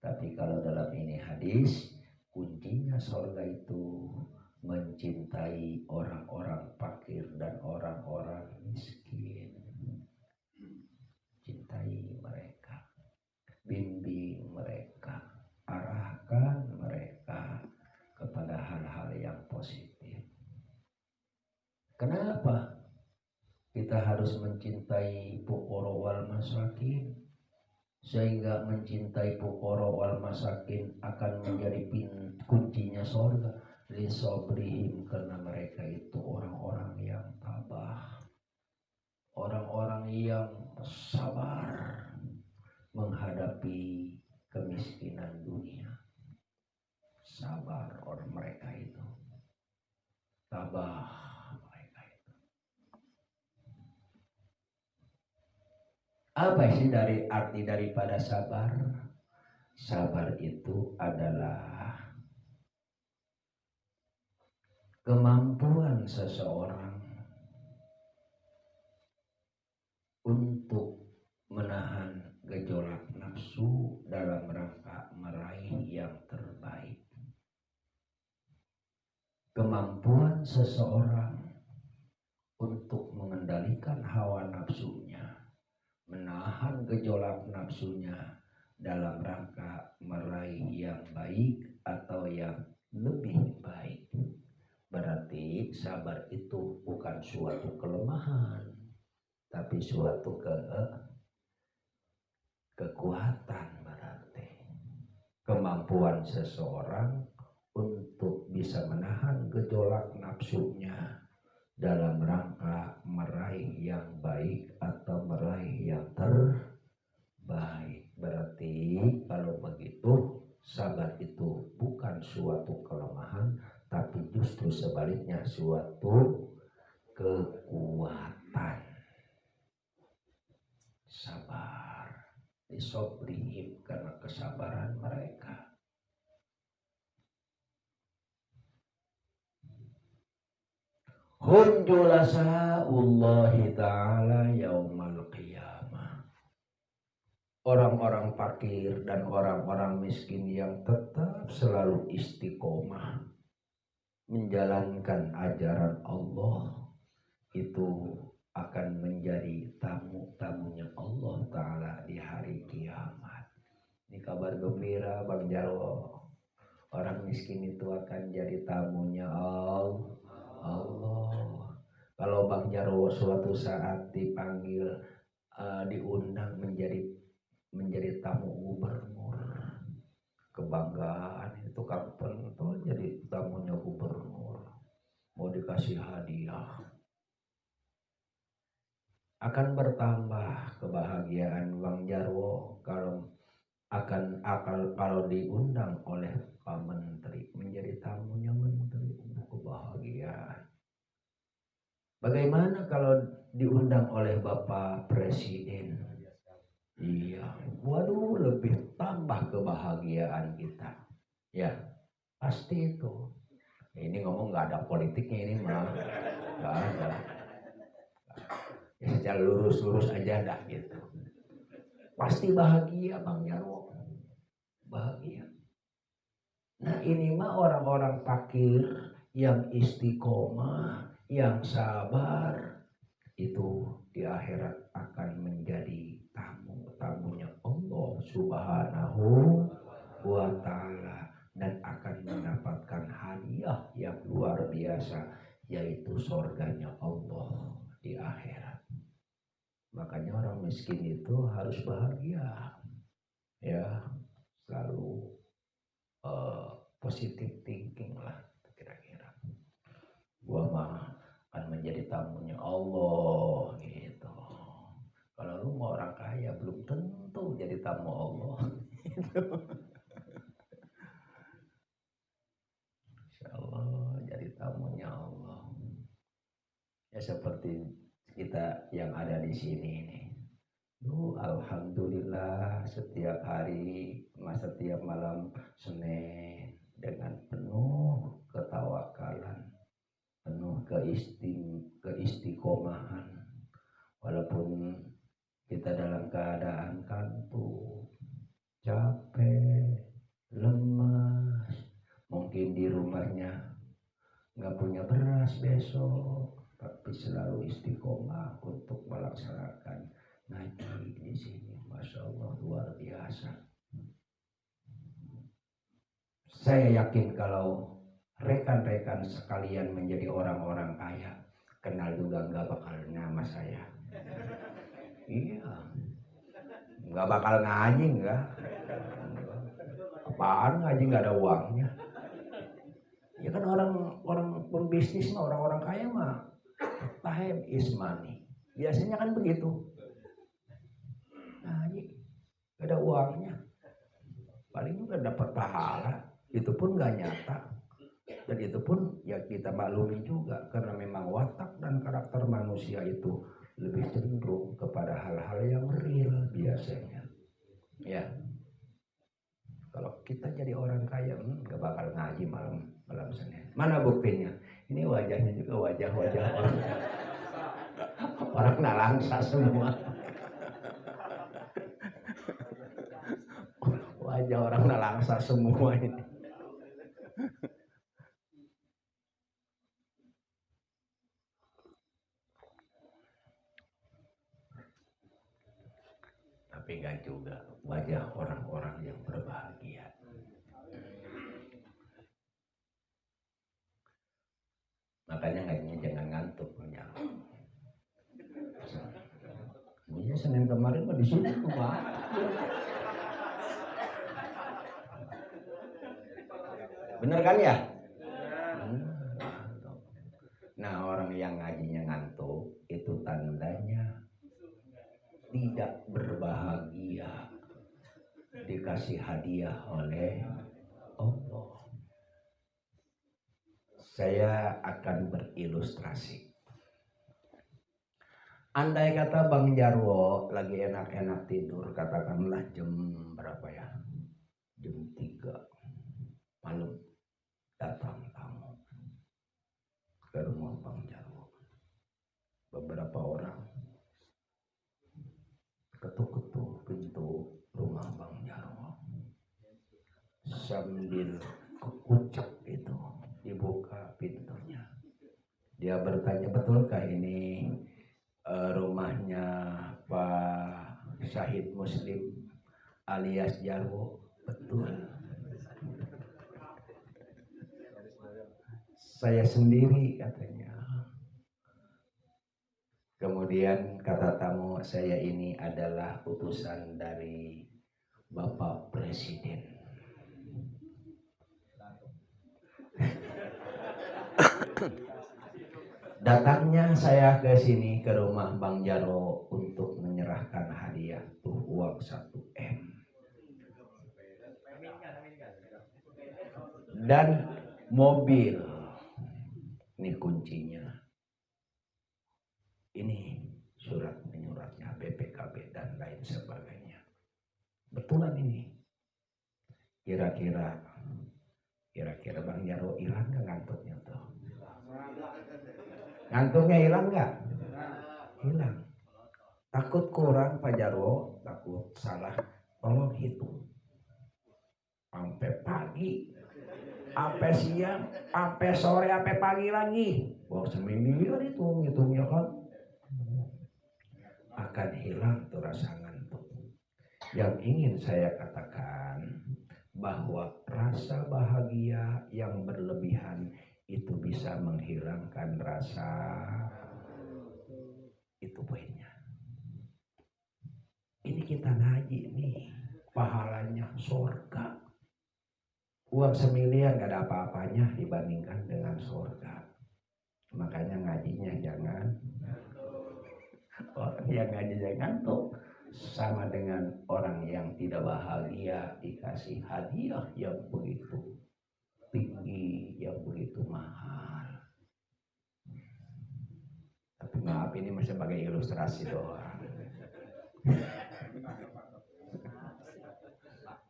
Tapi kalau dalam ini hadis, kuncinya sorga itu mencintai orang-orang fakir dan orang-orang miskin. Cintai mereka, bimbing mereka, arahkan mereka kepada hal-hal yang positif. Kenapa kita harus mencintai fuqara wal masakin? Sehingga mencintai fuqara wal masakin akan menjadi kuncinya surga. Li sabrihim, karena mereka itu orang-orang yang tabah, orang-orang yang sabar menghadapi kemiskinan dunia. Sabar orang mereka itu, tabah mereka itu. Apa sih dari arti daripada sabar? Sabar itu adalah kemampuan seseorang untuk menahan gejolak nafsu dalam rangka meraih yang terbaik. Kemampuan seseorang untuk mengendalikan hawa nafsunya, menahan gejolak nafsunya dalam rangka meraih yang baik atau yang lebih baik. Berarti sabar itu bukan suatu kelemahan, tapi suatu kekuatan. Berarti kemampuan seseorang untuk bisa menahan gejolak nafsunya dalam rangka meraih yang baik atau meraih yang terbaik. Berarti kalau begitu, sabar itu bukan suatu kelemahan, tapi justru sebaliknya suatu kekuatan. Sabar disobrihim, karena kesabaran mereka. Hum julasa'ullahi ta'ala yaumal qiyamah. Orang-orang fakir dan orang-orang miskin yang tetap selalu istiqomah menjalankan ajaran Allah, itu akan menjadi tamu-tamunya Allah Ta'ala di hari kiamat. Ini kabar gembira Bang Jarwo. Orang miskin itu akan jadi tamunya Allah. Allah. Kalau Bang Jarwo suatu saat dipanggil, diundang menjadi tamu gubernur, kebanggaan itu Kang Pento jadi tamunya gubernur, mau dikasih hadiah, akan bertambah kebahagiaan Bang Jarwo kalau diundang oleh Pak Menteri menjadi tamunya menteri, kebahagiaan. Bagaimana kalau diundang oleh Bapak Presiden? Iya, waduh, lebih tambah kebahagiaan kita. Ya, pasti itu. Ini ngomong nggak ada politiknya ini mah, nggak ada. Ya, secara lurus-lurus aja dah gitu. Pasti bahagia Bang Jarwo, bahagia. Nah ini mah orang-orang fakir yang istiqomah, yang sabar, itu di akhirat akan menjadi tamunya Allah Subhanahu wa Ta'ala, dan akan mendapatkan hadiah yang luar biasa, yaitu surganya Allah di akhirat. Makanya orang miskin itu harus bahagia, ya, selalu positive thinking lah, kira-kira. Gua mah akan menjadi tamunya Allah gitu. Kalau lu mau orang kaya belum tentu jadi tamu Allah. Gitu. Insya Allah jadi tamunya Allah. Ya seperti kita yang ada di sini ini. Alhamdulillah setiap hari, setiap malam Senin dengan penuh ketawakalan, penuh keistiqomahan, walaupun kita dalam keadaan kantuk, capek, lemas, mungkin di rumahnya nggak punya beras besok, tapi selalu istiqomah untuk melaksanakan ngaji di sini. Masya Allah, luar biasa. Saya yakin kalau rekan-rekan sekalian menjadi orang-orang kaya, kenal juga nggak bakal nama saya. Iya, nggak bakal ngaji, nggak. Apaan ngaji nggak ada uangnya? Ya kan orang pembisnis mah, orang-orang kaya mah time is money. Biasanya kan begitu. Ngaji nggak ada uangnya, paling juga dapat pahala, itu pun nggak nyata. Dan itu pun ya kita maklumi juga, karena memang watak dan karakter manusia itu lebih cenderung kepada hal-hal yang real biasanya. Ya, kalau kita jadi orang kaya, gak bakal ngaji malam Senin. Mana buktinya? Ini wajahnya juga wajah-wajah orang nalangsa semua. Wajah orang nalangsa semua ini. Tapi gak juga wajah orang-orang yang berbahagia. Makanya ngajinya jangan ngantuk, menyalah. Iya, Senin kemarin mah di sini tuh Pak. Bener kan ya? Nah, orang yang ngajinya ngantuk itu tandanya tidak berbahagia, dikasih hadiah oleh Allah. Saya akan berilustrasi. Andai kata Bang Jarwo lagi enak-enak tidur, katakanlah jam berapa ya? Jam 3 malam, datang tamu ke rumah Bang Jarwo. Beberapa orang ketuk-ketuk pintu rumah Bang Jarwo. Sambil kekucak itu dibuka pintunya. Dia bertanya, betulkah ini rumahnya Pak Syahid Muslim alias Jarwo? Betul. saya sendiri katanya. Kemudian kata tamu, saya ini adalah utusan dari Bapak Presiden. Datangnya saya ke sini ke rumah Bang Jaro untuk menyerahkan hadiah tuh uang 1 M. Dan mobil. Ini kuncinya. Ini surat menyuratnya BPKB dan lain sebagainya. Betulan ini. Kira-kira Bang Jaro hilang nggak ngantuknya tuh? Ngantuknya hilang nggak? Hilang. Takut kurang Pak Jarwo, takut salah. Tolong hitung. Sampai pagi, sampai siang, sampai sore, sampai pagi lagi. Wah, seminggu hitungnya kan. Akan hilang tuh rasa ngantuk. Yang ingin saya katakan bahwa rasa bahagia yang berlebihan itu bisa menghilangkan rasa, itu poinnya. Ini kita ngaji nih, pahalanya surga. Uang semiliar gak ada apa-apanya dibandingkan dengan surga. Makanya ngajinya jangan, orang yang ngaji jangan ngantuk. Sama dengan orang yang tidak bahagia dikasih hadiah yang begitu tinggi, yang begitu mahal. Tapi maaf, ini masih sebagai ilustrasi doang.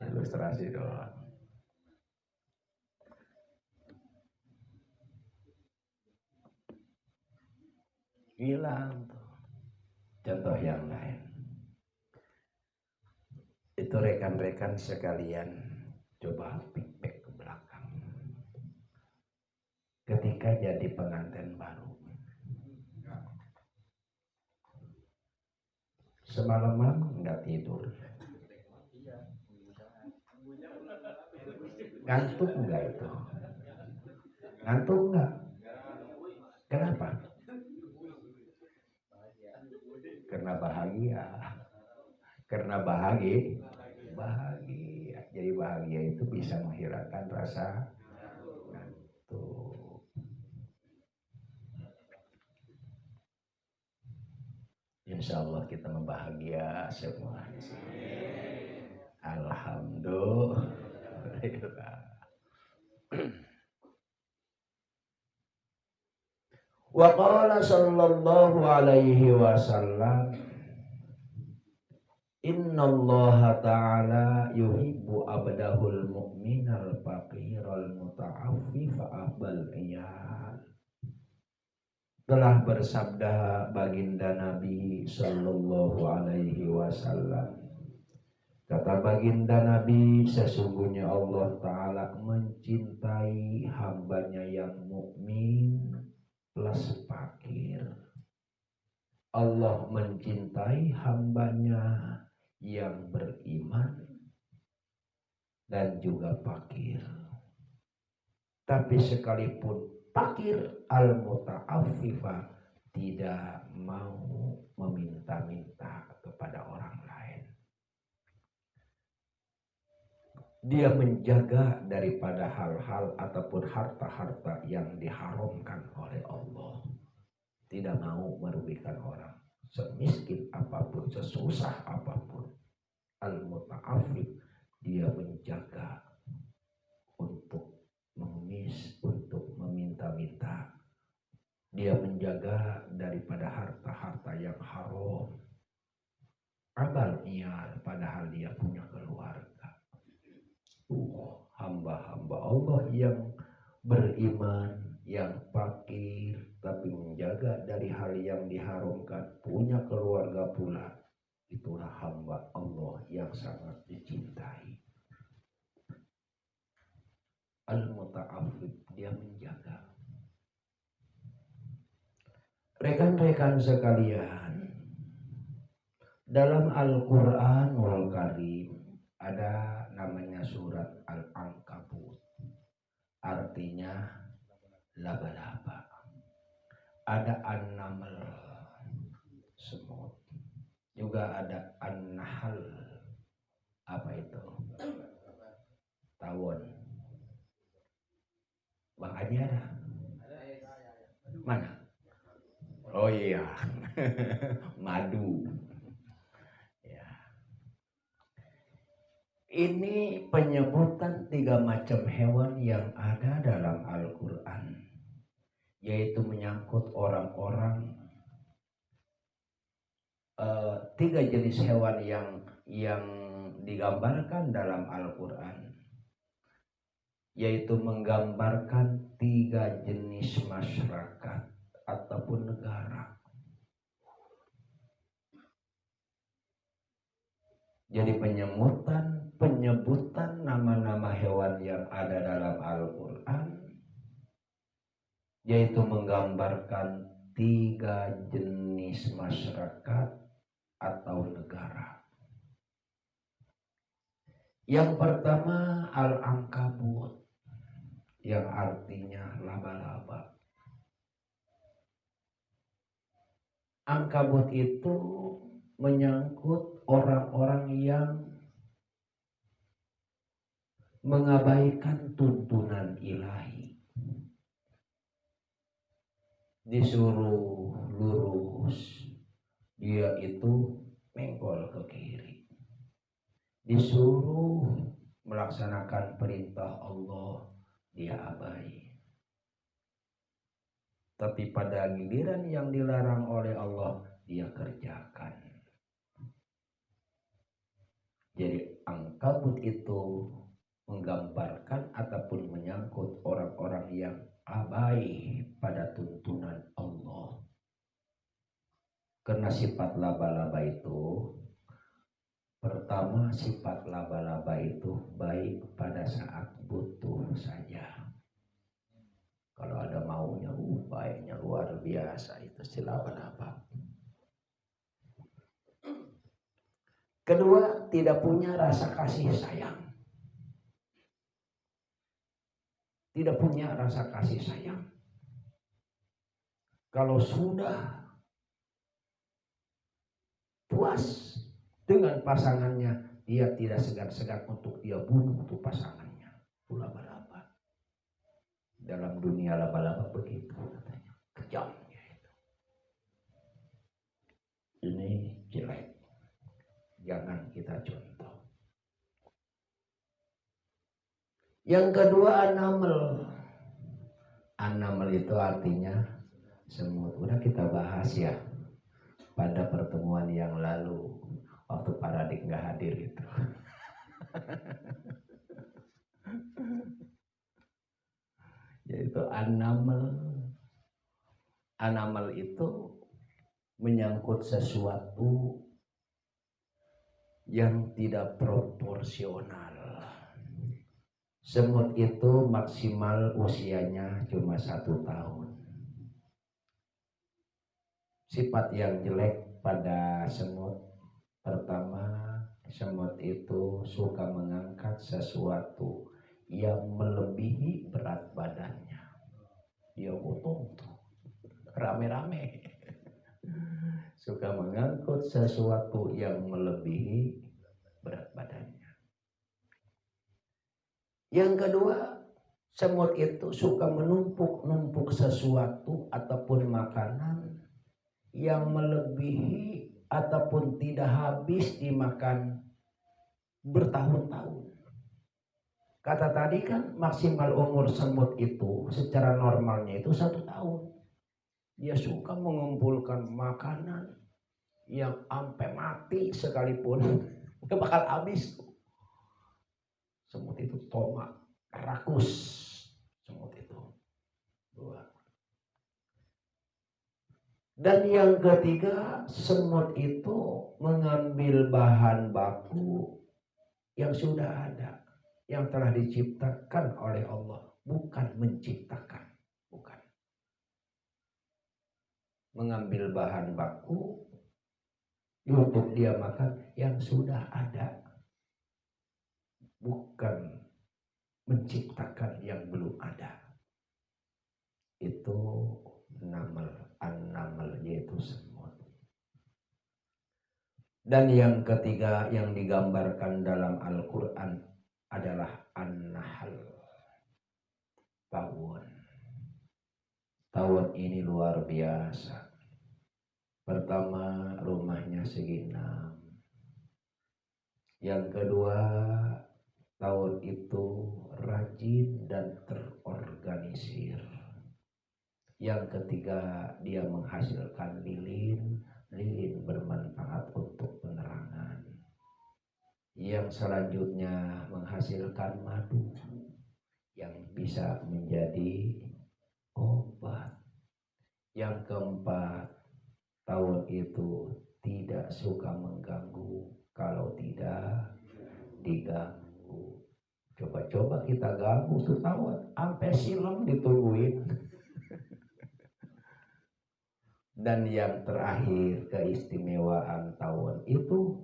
Ilustrasi doang. Hilang tuh. Contoh yang lain. Itu rekan-rekan sekalian, coba feedback ke belakang. Ketika jadi pengantin baru, semalaman nggak tidur. Ngantuk nggak itu? Ngantuk nggak? Kenapa? Karena bahagia. Karena bahagia. Jadi bahagia itu bisa menghilangkan rasa ngantuk. Insya Allah kita membahagia semua di sini. Alhamdulillah. Wa qala sallallahu alaihi wasallam, innallaha ta'ala yuhibbu abdahul mu'minal faqiral muta'affifa abal iyal. Telah bersabda baginda Nabi sallallahu alaihi wasallam, kata baginda Nabi, sesungguhnya Allah Ta'ala mencintai hambanya yang mukmin plus fakir. Allah mencintai hambanya yang beriman dan juga fakir. Tapi sekalipun fakir al-muta'affifa tidak mau meminta-minta kepada orang lain. Dia menjaga daripada hal-hal ataupun harta-harta yang diharamkan oleh Allah. Tidak mau merugikan orang. Semiskin apapun, sesusah apapun. Al-muta'affif, dia menjaga untuk mengemis, untuk meminta-minta. Dia menjaga daripada harta-harta yang haram. Abal iyal, padahal dia punya keluarga. Hamba-hamba Allah yang beriman, yang fakir, tapi menjaga dari hal yang diharamkan, punya keluarga pula. Itulah hamba Allah yang sangat dicintai. Al-muta'affif, dia menjaga. Rekan-rekan sekalian, dalam Al-Quranul Karim ada namanya surat Al-Ankabut. Artinya laba-laba, ada an-naml semut, juga ada an-nahl, apa itu? Tawon. Bang Haji ada? Mana? Oh iya, madu. Ya. Ini penyebutan 3 macam hewan yang ada dalam Al-Quran, yaitu menyangkut orang-orang 3 jenis hewan yang digambarkan dalam Al-Quran, yaitu menggambarkan 3 jenis masyarakat ataupun negara. Jadi penyebutan nama-nama hewan yang ada dalam Al-Quran, yaitu menggambarkan 3 jenis masyarakat atau negara. Yang pertama Al-Ankabut, yang artinya laba-laba. Ankabut itu menyangkut orang-orang yang mengabaikan tuntunan ilahi. Disuruh lurus, dia itu menggol ke kiri. Disuruh melaksanakan perintah Allah, dia abai. Tapi pada giliran yang dilarang oleh Allah, dia kerjakan. Jadi Ankabut itu menggambarkan ataupun menyangkut orang-orang yang abai pada tuntunan Allah. Karena sifat laba-laba itu, pertama sifat laba-laba itu baik pada saat butuh saja. Kalau ada maunya, baiknya luar biasa itu si laba-laba. Kedua, tidak punya rasa kasih sayang. Tidak punya rasa kasih sayang. Kalau sudah puas dengan pasangannya, dia tidak segan-segan untuk dia bunuh untuk pasangannya. Itu laba-laba. Dalam dunia laba-laba begitu katanya, kejamnya itu. Ini jelek, jangan kita contoh. Yang kedua an-naml. An-naml itu artinya semut. Udah kita bahas ya pada pertemuan yang lalu waktu Paradik nggak hadir itu. Yaitu an-naml. An-naml itu menyangkut sesuatu yang tidak proporsional. Semut itu maksimal usianya cuma 1 tahun. Sifat yang jelek pada semut, pertama, semut itu suka mengangkat sesuatu yang melebihi berat badannya. Dia potong tuh rame-rame. Suka mengangkut sesuatu yang melebihi berat badannya. Yang kedua, semut itu suka menumpuk-numpuk sesuatu ataupun makanan yang melebihi ataupun tidak habis dimakan bertahun-tahun. Kata tadi kan maksimal umur semut itu secara normalnya itu 1 tahun. Dia suka mengumpulkan makanan yang sampai mati sekalipun gak bakal habis. Semut itu tomak, rakus. Semut itu 2. Dan yang ketiga, semut itu mengambil bahan baku yang sudah ada, yang telah diciptakan oleh Allah, bukan menciptakan, bukan. Mengambil bahan baku untuk dia makan yang sudah ada, bukan menciptakan yang belum ada. itu namel, an-namel yaitu semut. Dan yang ketiga yang digambarkan dalam Al-Quran adalah an-nahl, tawon. Tawon ini luar biasa. Pertama, rumahnya segi 6. Yang kedua, tawon itu rajin dan terorganisir. Yang ketiga, dia menghasilkan lilin. Lilin bermanfaat untuk penerangan. Yang selanjutnya menghasilkan madu yang bisa menjadi obat. Yang keempat, tawon itu tidak suka mengganggu kalau tidak diganggu. Coba-coba kita ganggu tuh tawon, sampai silam ditungguin. Dan yang terakhir, keistimewaan tawon itu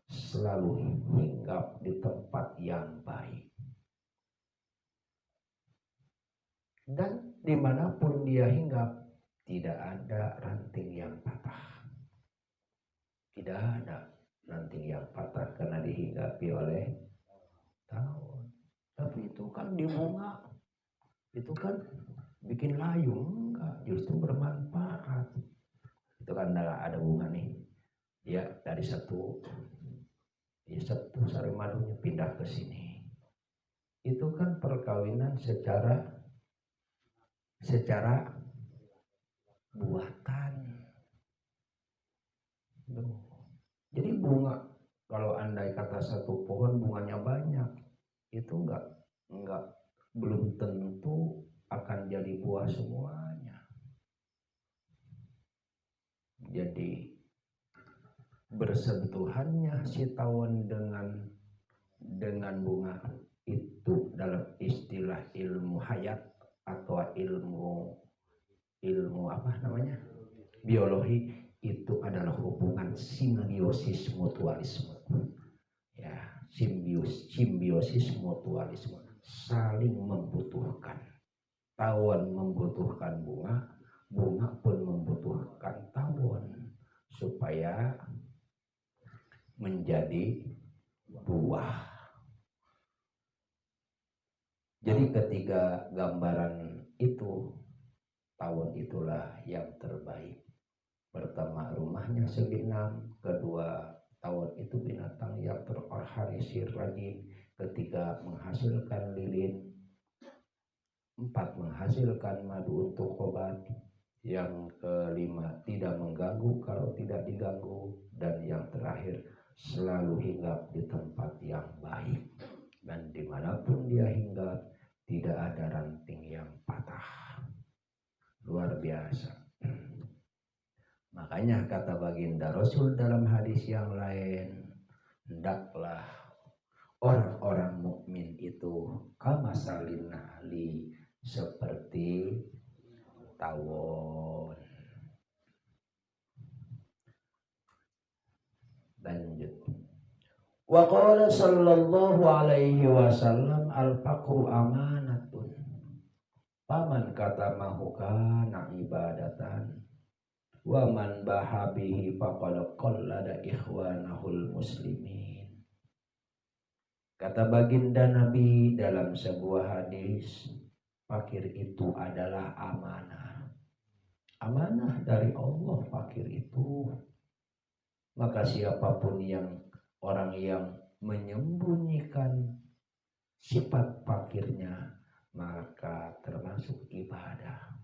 selalu hinggap di tempat yang baik. Dan dimanapun dia hinggap, tidak ada ranting yang patah. Tidak ada ranting yang patah karena dihinggapi oleh tawon. Tapi itu kan di bunga, itu kan bikin layu, enggak, justru bermanfaat. Itu kan ada bunga nih, dia dari satu sari madunya pindah ke sini. Itu kan perkawinan secara buatan. Jadi bunga, kalau andai kata satu pohon bunganya banyak, itu enggak belum tentu akan jadi buah semuanya. Jadi bersentuhannya si tawon dengan bunga itu dalam istilah ilmu hayat atau ilmu apa namanya, biologi, itu adalah hubungan simbiosis mutualisme. Ya, simbiosis mutualisme, saling membutuhkan. Tawon membutuhkan bunga, bunga pun membutuhkan tawon supaya menjadi buah. Jadi ketiga gambaran itu, tawon itulah yang terbaik. Pertama, rumahnya segi 6. Kedua, tawon itu binatang yang terorganisir rajin. Ketiga, menghasilkan lilin. 4, menghasilkan madu untuk obat. Yang kelima, tidak mengganggu kalau tidak diganggu. Dan yang terakhir, selalu hinggap di tempat yang baik. Dan dimanapun dia hinggap, tidak ada ranting yang patah. Luar biasa. Makanya kata baginda Rasul dalam hadis yang lain, hendaklah orang-orang mukmin itu kamasalin nahli, seperti tawon. Lanjut. Wa qala sallallahu alaihi wasallam al-faqru amanatun. Paman kata mahukana ibadatan. Wa man bahabihi faqad qallada ikhwanahul muslimin. Kata baginda Nabi dalam sebuah hadis, fakir itu adalah amanah. Amanah dari Allah fakir itu. Maka siapapun orang yang menyembunyikan sifat fakirnya, maka termasuk ibadah.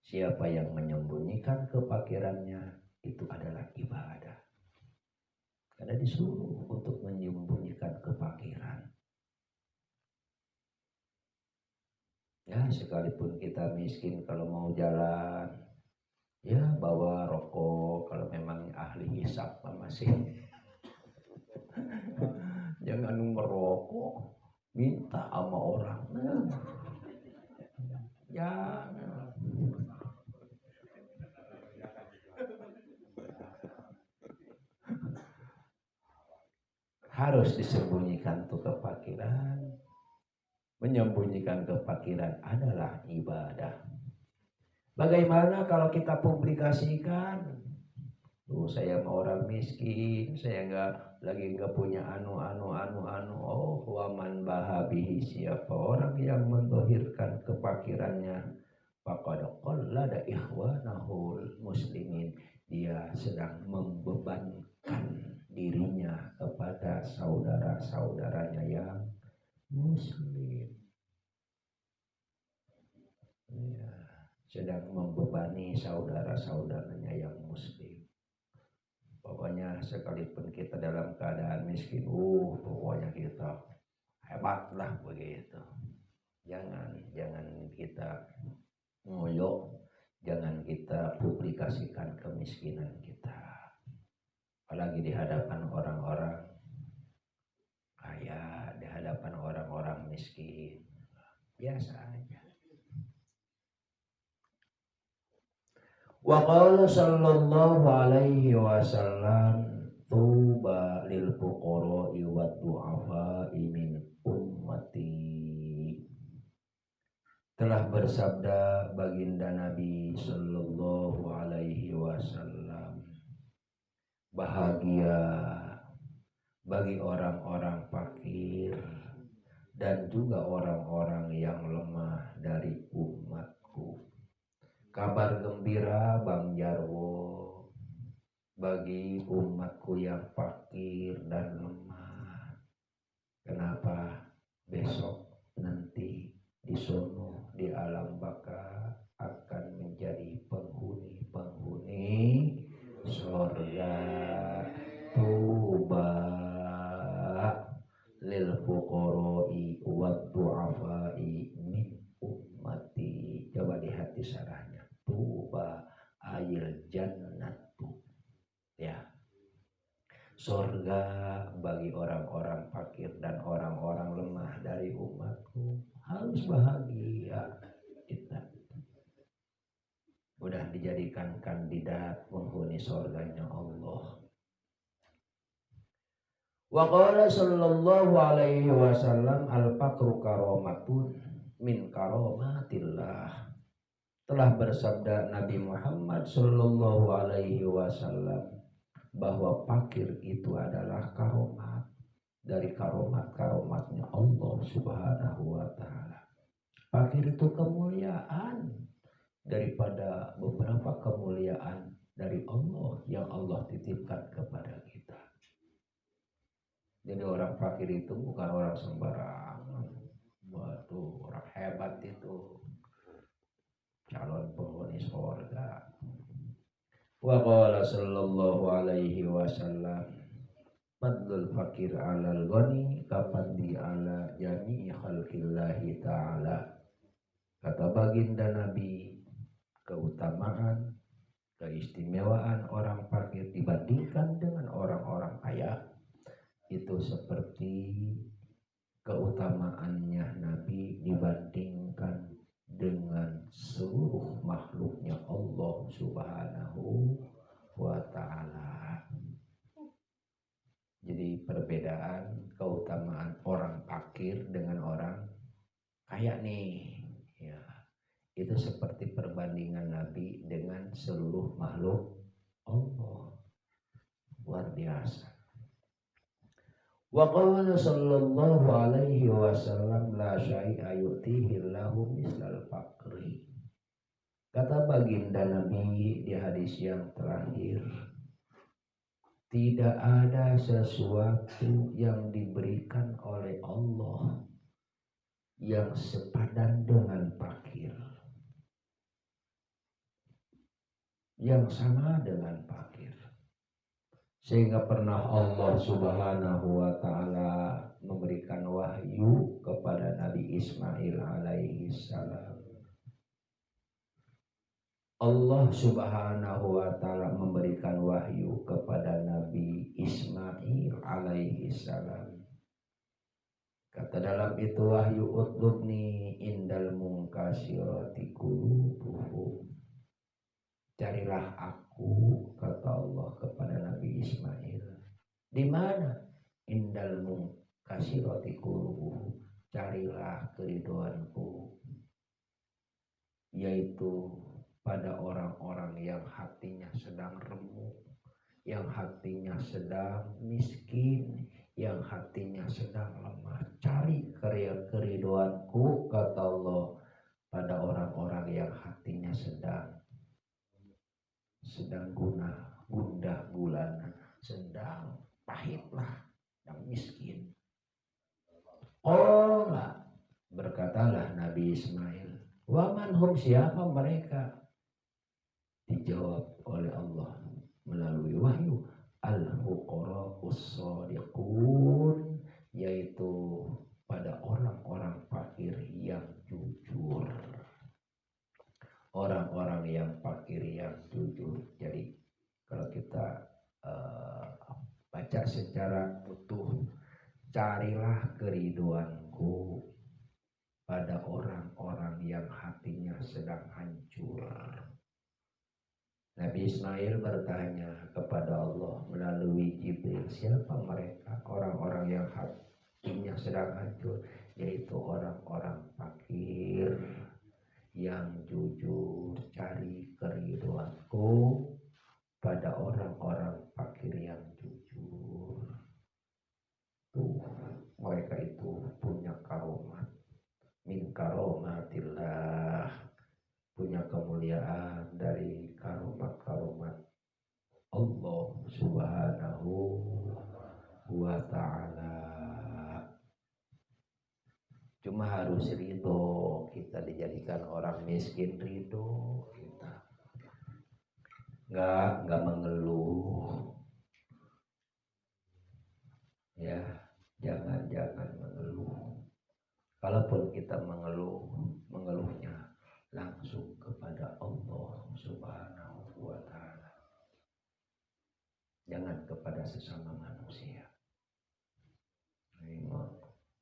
Siapa yang menyembunyikan kefakirannya, itu adalah ibadah. Karena disuruh untuk menyembunyikan kefakiran. Ya, sekalipun kita miskin, kalau mau jalan, ya bawa rokok. Kalau memang ahli hisap masih. Jangan merokok, minta sama orang. Jangan. Harus disembunyikan tuh kefakiran. Menyembunyikan kefakiran adalah ibadah. Bagaimana kalau kita publikasikan? Tuh saya mau orang miskin, saya nggak punya anu. Oh, waman bahabihi, siapa orang yang mendohirkan kefakirannya, faqad qallada ikhwanahul muslimin, dia sedang membebankan dirinya kepada saudara-saudaranya yang muslim. Ya, sedang membebani saudara-saudaranya yang muslim. Pokoknya sekalipun kita dalam keadaan miskin, pokoknya kita hebatlah begitu. Jangan kita ngoyo, jangan kita publikasikan kemiskinan kita. Apalagi di hadapan orang-orang kaya, di hadapan orang-orang miskin. Biasa aja. Wa qala sallallahu alaihi wasallam tuba lil fuqara'i wad du'afa'i min ummati. Telah bersabda baginda Nabi sallallahu alaihi wasallam, bahagia bagi orang-orang fakir dan juga orang-orang yang lemah dari umatku. Kabar gembira Bang Jarwo bagi umatku yang fakir dan lemah. Kenapa? Besok nanti di sono di alam baka akan menjadi penghuni surga. Tuba lil fuqara'i wad du'afa'i min ummati. Coba lihat di sarahnya. Tuba ayil jannatu, ya, surga bagi orang-orang fakir dan orang-orang lemah dari umatku. Harus bahagia kita, udah dijadikan kandidat penghuni surganya Allah. Wa qala sallallahu alaihi wasallam al-faqru karomatun min karomatillah. Telah bersabda Nabi Muhammad sallallahu alaihi wasallam bahwa fakir itu adalah karomat dari karomat-karomatnya Allah Subhanahu wa taala. Fakir itu kemuliaan daripada beberapa kemuliaan dari Allah yang Allah titipkan kepada kita. Jadi orang fakir itu bukan orang sembarangan. Waduh, orang hebat itu, calon penghuni surga. Wa qala sallallahu alaihi wasallam fadlul fakir alal ghani kafadli ala jami'i khalqillahi ta'ala. Kata baginda Nabi, keutamaan, keistimewaan orang fakir dibandingkan dengan orang-orang kaya itu seperti keutamaannya Nabi dibandingkan dengan seluruh makhluknya Allah Subhanahu wa ta'ala. Jadi perbedaan keutamaan orang fakir dengan orang kaya nih, ya, itu seperti perbandingan Nabi dengan seluruh makhluk Allah. Luar biasa. Wa qala sallallahu alaihi wasallam la syai'a yu'tihi Allahu mislal faqri. Kata baginda Nabi di hadis yang terakhir, tidak ada sesuatu yang diberikan oleh Allah yang sepadan dengan fakir, yang sama dengan fakir. Sehingga pernah Allah Subhanahu wa ta'ala memberikan wahyu kepada Nabi Ismail alaihi salam. Allah Subhanahu wa ta'ala memberikan wahyu kepada Nabi Ismail alaihi salam. Kata dalam itu wahyu, utlubni indal munkasirati qulubuhum. Carilah aku, kata Allah kepada Nabi Ismail. Di mana? Indal munkasirati qulubuhum, carilah keriduanku, yaitu pada orang-orang yang hatinya sedang remuk, yang hatinya sedang miskin, yang hatinya sedang lemah. Cari keriduanku, kata Allah, pada orang-orang yang hatinya sedang gundah gulana, sedang pahitlah, yang miskin. Oh enggak, berkatalah Nabi Ismail, waman hum, siapa mereka? Dijawab oleh Allah melalui wahyu, al-fuqara'us shadiqun, yaitu pada orang-orang fakir yang jujur. Orang-orang yang fakir yang jujur. Jadi kalau kita baca secara utuh, carilah keriduanku pada orang-orang yang hatinya sedang hancur. Nabi Ismail bertanya kepada Allah melalui Jibril, siapa mereka? Orang-orang yang hatinya sedang hancur, yaitu orang-orang fakir yang jujur. Cari keriduanku pada orang-orang fakir yang jujur. Tuh, mereka itu punya karomat, min karomatillah, punya kemuliaan dari karumat-karumat Allah Subhanahu wa ta'ala. Cuma harus ridho, kita dijadikan orang miskin, ridho kita, nggak mengeluh ya, jangan mengeluh. Kalaupun kita mengeluhnya langsung kepada Allah Subhanahu wa ta'ala, jangan kepada sesama manusia.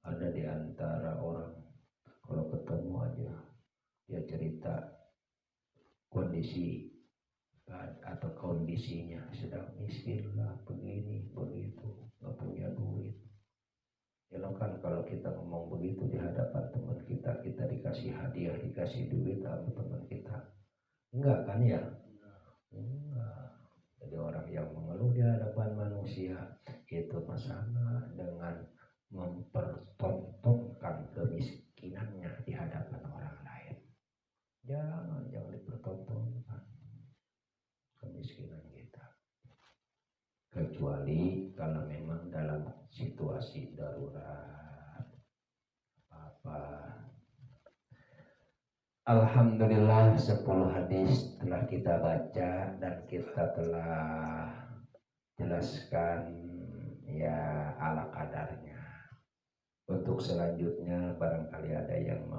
Ada di antara orang kalau ketemu aja dia cerita kondisi atau kondisinya sedang miskin lah, begini begitu, nggak punya duit. Ya kan kalau kita ngomong begitu di hadapan teman kita dikasih hadiah, dikasih duit sama teman kita, enggak kan ya? Enggak. Jadi orang yang mengeluh di hadapan manusia itu sama dengan mempertontonkan kemiskinannya di hadapan orang lain. Jangan dipertontonkan kemiskinan kita, kecuali kalau memang dalam situasi darurat apa. Alhamdulillah 10 hadis telah kita baca dan kita telah jelaskan ya ala kadarnya. Untuk selanjutnya barangkali ada yang mau